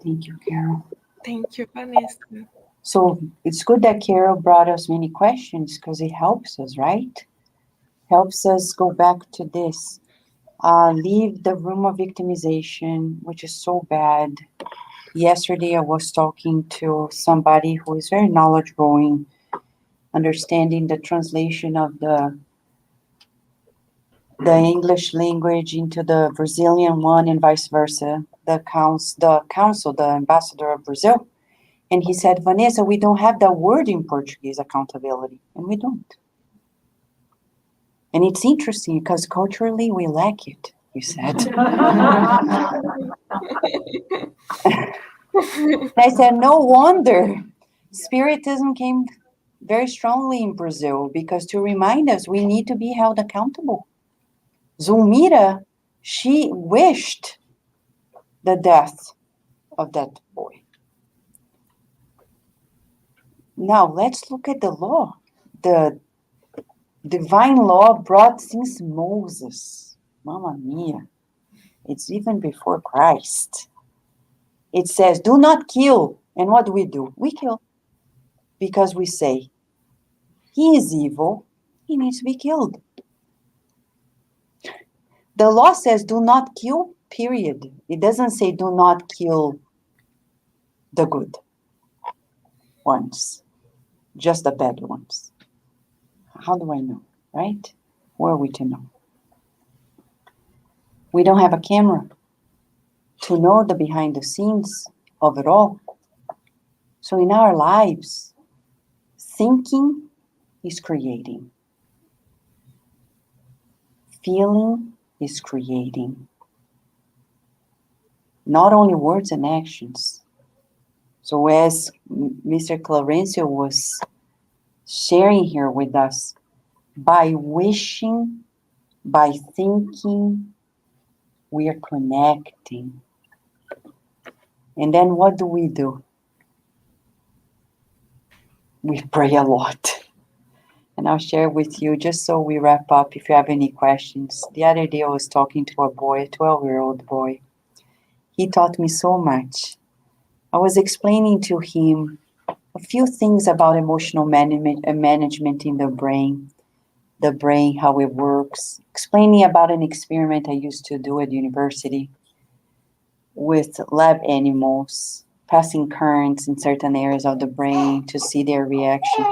Thank you, Carol. Thank you, Vanessa. So it's good that Carol brought us many questions because it helps us, right? Helps us go back to this. Leave the room of victimization, which is so bad. Yesterday, I was talking to somebody who is very knowledgeable in understanding the translation of the English language into the Brazilian one and vice versa. The council, the ambassador of Brazil. And he said, Vanessa, we don't have that word in Portuguese, accountability. And we don't. And it's interesting because culturally we lack it, he said. I said, no wonder. Spiritism came very strongly in Brazil because to remind us we need to be held accountable. Zulmira, she wished the death of that boy. Now let's look at the law. The divine law brought since Moses. Mamma mia. It's even before Christ. It says, do not kill. And what do? We kill. Because we say, he is evil. He needs to be killed. The law says, do not kill, period. It doesn't say, do not kill the good ones, just the bad ones. How do I know, right? Where are we to know? We don't have a camera to know the behind the scenes of it all. So in our lives, thinking is creating. Feeling is creating. Not only words and actions. So as Mr. Clarencio was sharing here with us, by wishing, by thinking, we are connecting. And then what do? We pray a lot. And I'll share with you just so we wrap up if you have any questions. The other day I was talking to a boy, a 12-year-old boy. He taught me so much. I was explaining to him a few things about emotional management in the brain, how it works, explaining about an experiment I used to do at university with lab animals, passing currents in certain areas of the brain to see their reaction.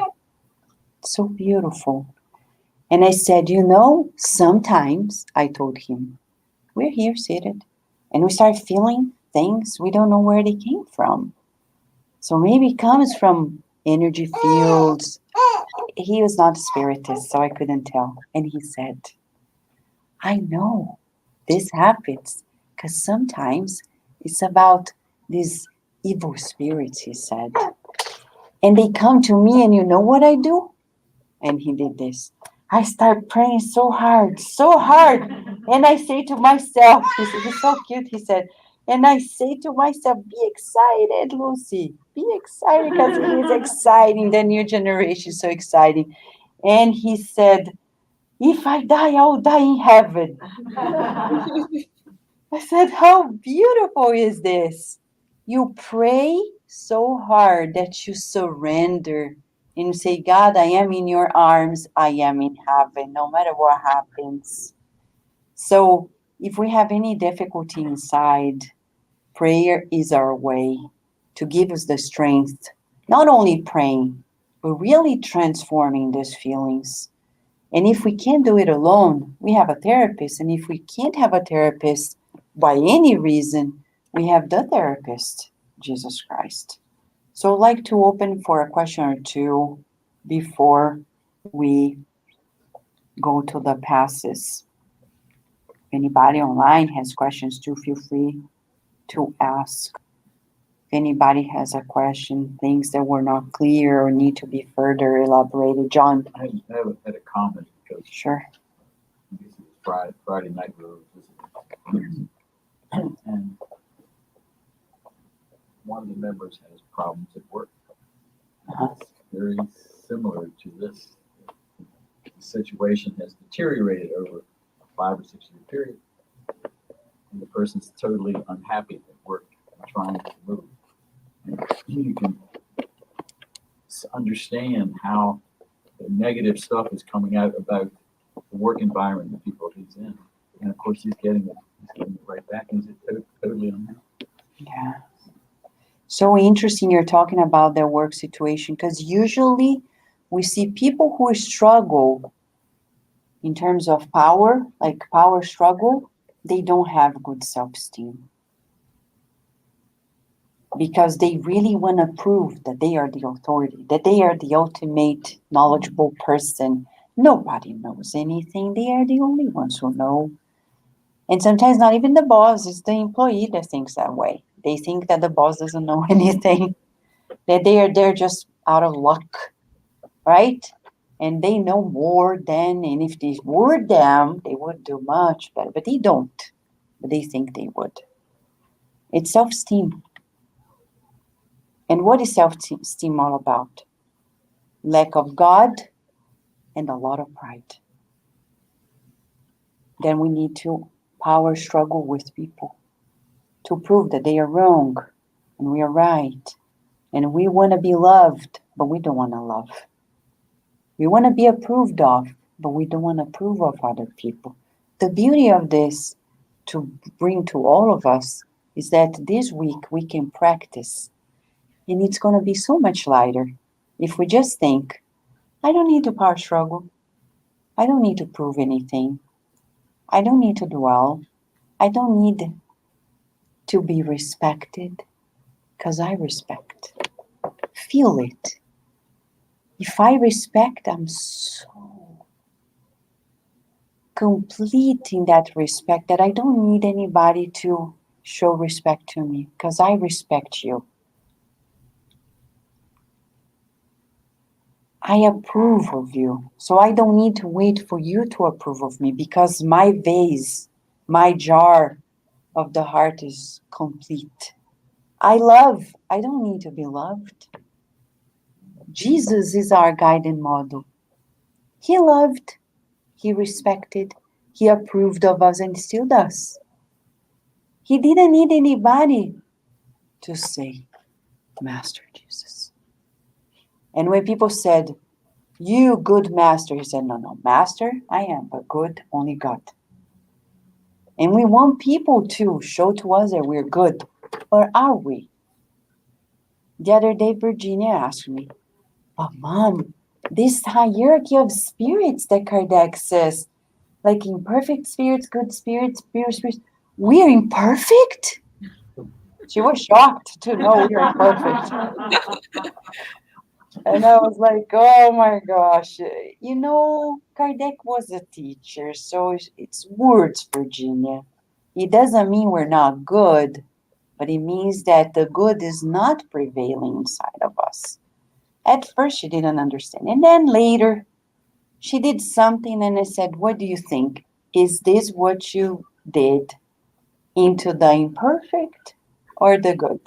So beautiful. And I said, sometimes, I told him, we're here seated and we start feeling things we don't know where they came from. So maybe it comes from energy fields. He was not a spiritist, so I couldn't tell. And he said, I know this happens because sometimes it's about these evil spirits, he said. And they come to me, and you know what I do? And he did this. I start praying so hard. And I say to myself, he's so cute, he said, and I say to myself, be excited, Lucy. Be excited because it is exciting. The new generation is so exciting. And he said, if I die, I'll die in heaven. I said, how beautiful is this? You pray so hard that you surrender and say, God, I am in your arms. I am in heaven, no matter what happens. So if we have any difficulty inside, prayer is our way to give us the strength, not only praying, but really transforming these feelings. And if we can't do it alone, we have a therapist. And if we can't have a therapist by any reason, we have the therapist, Jesus Christ. So I'd like to open for a question or two before we go to the passes. If anybody online has questions too, feel free to ask. If anybody has a question, things that were not clear or need to be further elaborated. John? I had a comment because Sure. this is Friday night we were visiting. And one of the members has problems at work. It's very similar to this. The situation has deteriorated over a 5 or 6 year period, and the person's totally unhappy at work and trying to move. And you can understand how the negative stuff is coming out about the work environment, the people he's in, and of course he's getting it right back, and he's totally unhappy. Yeah. So interesting you're talking about their work situation, because usually we see people who struggle in terms of power, like power struggle, they don't have good self-esteem. Because they really want to prove that they are the authority, that they are the ultimate knowledgeable person. Nobody knows anything. They are the only ones who know. And sometimes not even the boss, it's the employee that thinks that way. They think that the boss doesn't know anything, that they're just out of luck, right? And they know more than, and if they were them, they would do much better, but they don't. But they think they would. It's self-esteem. And what is self-esteem all about? Lack of God and a lot of pride. Then we need to power struggle with people to prove that they are wrong and we are right. And we want to be loved, but we don't want to love. We want to be approved of, but we don't want to approve of other people. The beauty of this to bring to all of us is that this week we can practice, and it's going to be so much lighter if we just think, I don't need to power struggle. I don't need to prove anything. I don't need to dwell. I don't need to be respected because I respect. Feel it. If I respect, I'm so complete in that respect that I don't need anybody to show respect to me because I respect you. I approve of you. So I don't need to wait for you to approve of me because my vase, my jar of the heart is complete. I love. I don't need to be loved. Jesus is our guiding model. He loved, he respected, he approved of us and still does. He didn't need anybody to say, Master Jesus. And when people said, you good master, he said, no, master, I am, but good, only God. And we want people to show to us that we're good, or are we? The other day, Virginia asked me, but Mom, this hierarchy of spirits that Kardec says, like imperfect spirits, good spirits, pure spirits, we are imperfect? She was shocked to know we are imperfect. And I was like, oh my gosh. You know, Kardec was a teacher, so it's words, Virginia. It doesn't mean we're not good, but it means that the good is not prevailing inside of us. At first, she didn't understand. And then later, she did something and I said, what do you think? Is this what you did into the imperfect or the good?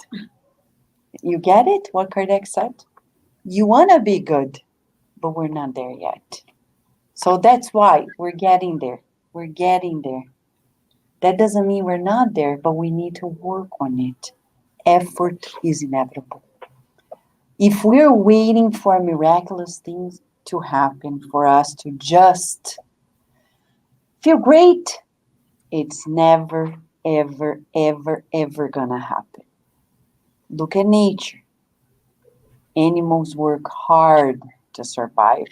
You get it, what Kardec said? You want to be good, but we're not there yet. So that's why we're getting there. We're getting there. That doesn't mean we're not there, but we need to work on it. Effort is inevitable. If we're waiting for miraculous things to happen for us to just feel great, it's never, ever, ever, ever gonna happen. Look at nature. Animals work hard to survive.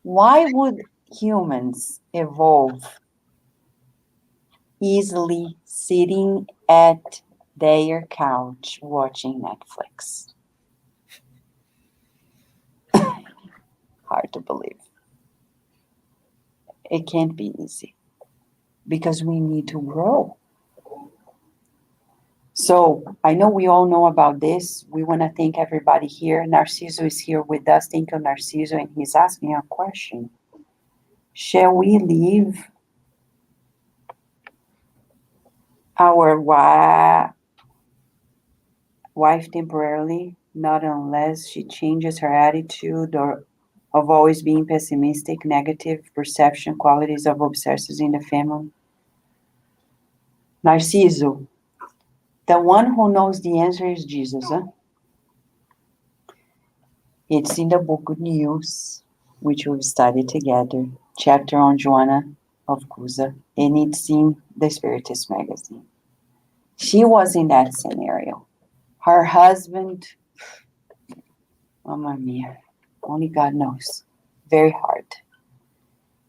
Why would humans evolve easily sitting at their couch watching Netflix? Hard to believe. It can't be easy because we need to grow. So I know we all know about this. We want to thank everybody here. Narciso is here with us. Thank you, Narciso. And he's asking a question. Shall we leave our wife temporarily? Not unless she changes her attitude or of always being pessimistic, negative perception, qualities of obsessors in the family. Narciso, the one who knows the answer is Jesus. Huh? It's in the book Good News, which we've studied together, chapter on Joanna of Cusa, and it's in the Spiritist magazine. She was in that scenario. Her husband, Mamma mia, only God knows, very hard.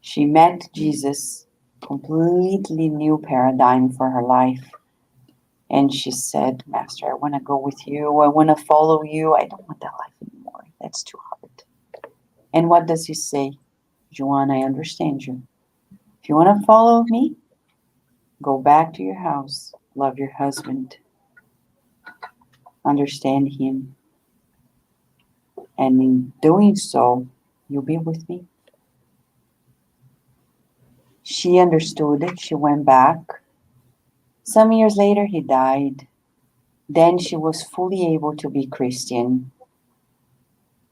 She met Jesus, completely new paradigm for her life. And she said, Master, I want to go with you. I want to follow you. I don't want that life anymore. That's too hard. And what does he say? Joanna, I understand you. If you want to follow me, go back to your house. Love your husband. Understand him. And in doing so, you'll be with me. She understood it. She went back. Some years later, he died. Then she was fully able to be Christian.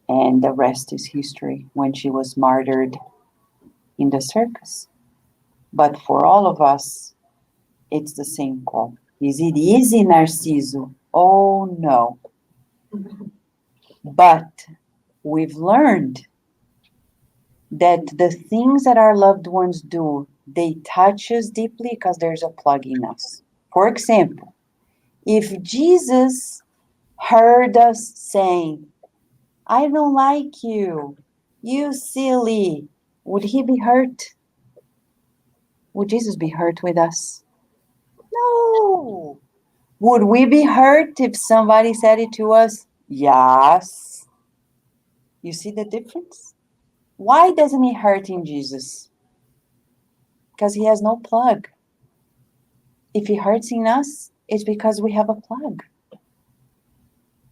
And the rest is history when she was martyred in the circus. But for all of us, it's the same call. Is it easy, Narciso? Oh, no. But we've learned that the things that our loved ones do, they touch us deeply because there's a plug in us. For example, if Jesus heard us saying, I don't like you, you silly, would he be hurt? Would Jesus be hurt with us? No. Would we be hurt if somebody said it to us? Yes. You see the difference? Why doesn't he hurt in Jesus? Because he has no plug. If he hurts in us, it's because we have a plug.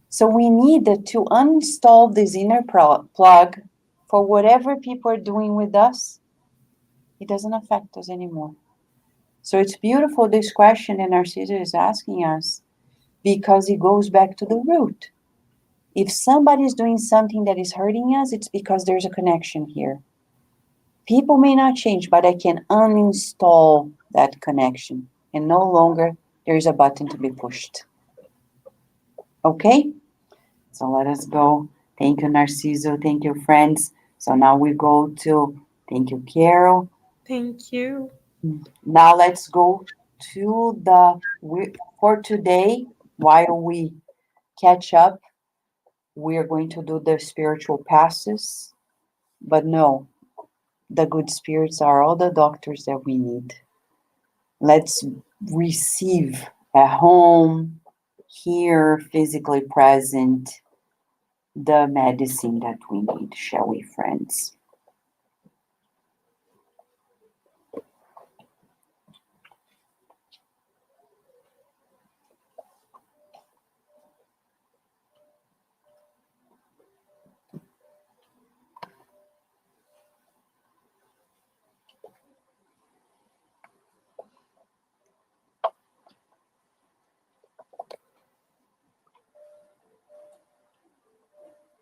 So we need to uninstall this inner plug for whatever people are doing with us. It doesn't affect us anymore. So it's beautiful, this question that Narciso is asking us, because it goes back to the root. If somebody is doing something that is hurting us, it's because there's a connection here. People may not change, but I can uninstall that connection. And no longer there's a button to be pushed. Okay? So let us go. Thank you, Narciso. Thank you, friends. So now we go to, thank you, Carol. Thank you. Now let's go to for today, while we catch up, we are going to do the spiritual passes. But no, the good spirits are all the doctors that we need. Let's receive at home, here, physically present, the medicine that we need, shall we, friends?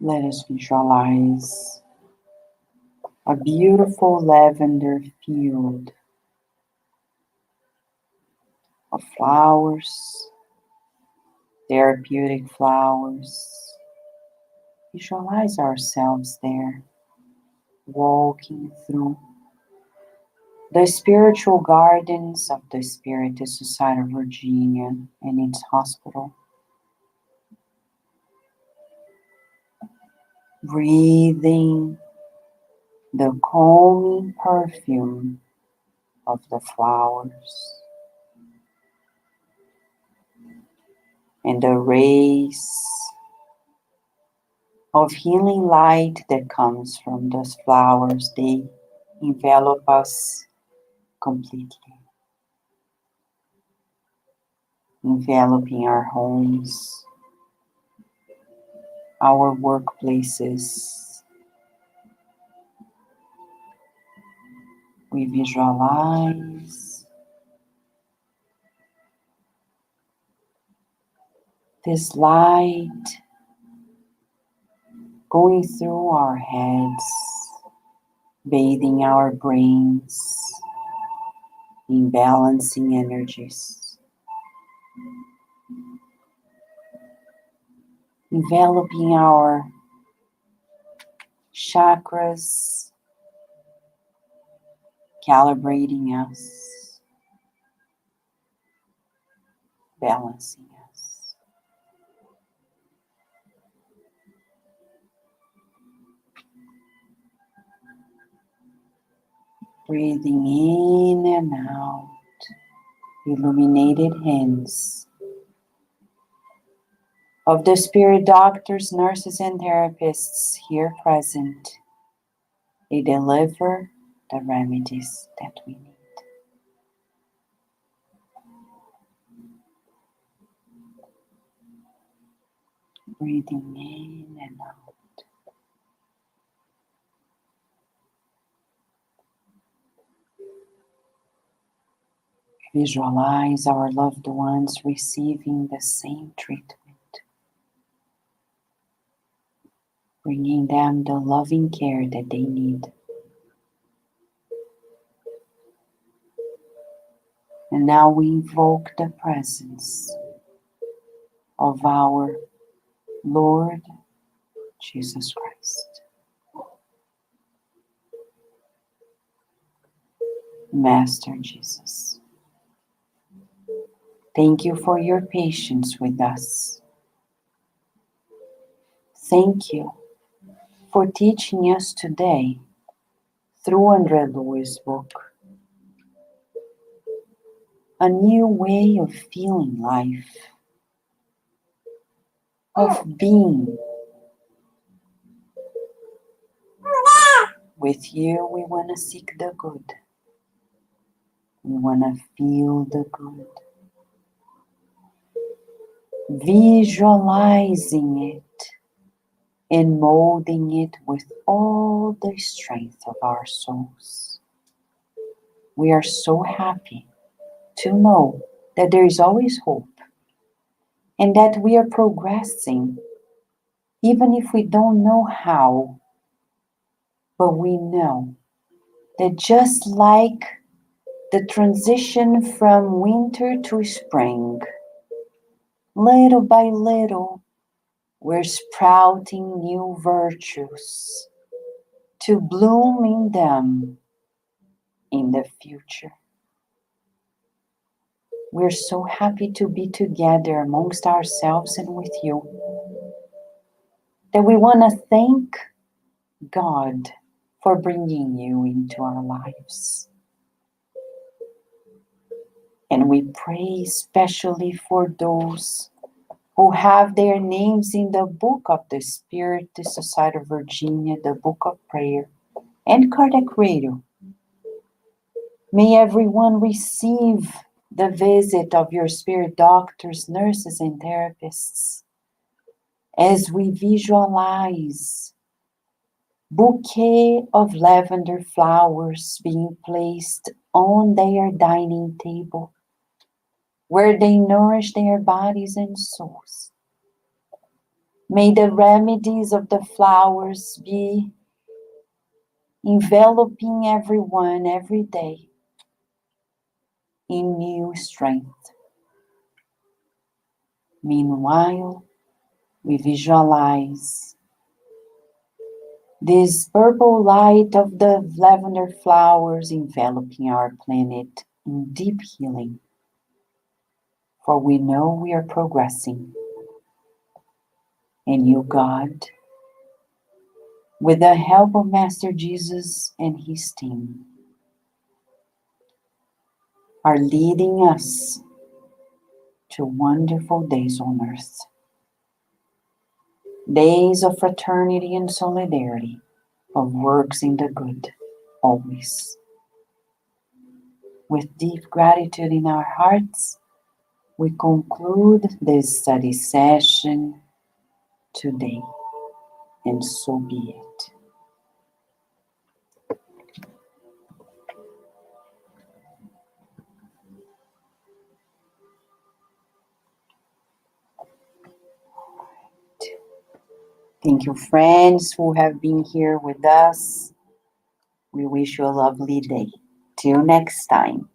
Let us visualize a beautiful lavender field of flowers, therapeutic flowers. Visualize ourselves there, walking through the spiritual gardens of the Spirit Society of Virginia and its hospital. Breathing the calming perfume of the flowers and the rays of healing light that comes from those flowers. They envelop us completely, enveloping our homes, our workplaces. We visualize this light going through our heads, bathing our brains in balancing energies, enveloping our chakras, calibrating us, balancing us. Breathing in and out, illuminated hands of the spirit doctors, nurses, and therapists here present. They deliver the remedies that we need. Breathing in and out. Visualize our loved ones receiving the same treatment, bringing them the loving care that they need. And now we invoke the presence of our Lord Jesus Christ. Master Jesus, thank you for your patience with us. Thank you for teaching us today through Andre Louis' book a new way of feeling life, of being. With you, we want to seek the good. We want to feel the good. Visualizing it and molding it with all the strength of our souls. We are so happy to know that there is always hope and that we are progressing, even if we don't know how, but we know that just like the transition from winter to spring, little by little, we're sprouting new virtues to bloom in them in the future. We're so happy to be together amongst ourselves and with you that we want to thank God for bringing you into our lives. And we pray especially for those who have their names in the Book of the Spirit, the Society of Virginia, the Book of Prayer, and Cardiac Radio. May everyone receive the visit of your spirit doctors, nurses, and therapists as we visualize bouquet of lavender flowers being placed on their dining table, where they nourish their bodies and souls. May the remedies of the flowers be enveloping everyone every day in new strength. Meanwhile, we visualize this purple light of the lavender flowers enveloping our planet in deep healing, for we know we are progressing. And you, God, with the help of Master Jesus and his team, are leading us to wonderful days on earth. Days of fraternity and solidarity, of works in the good, always. With deep gratitude in our hearts, we conclude this study session today, and so be it. Thank you, friends who have been here with us. We wish you a lovely day. Till next time.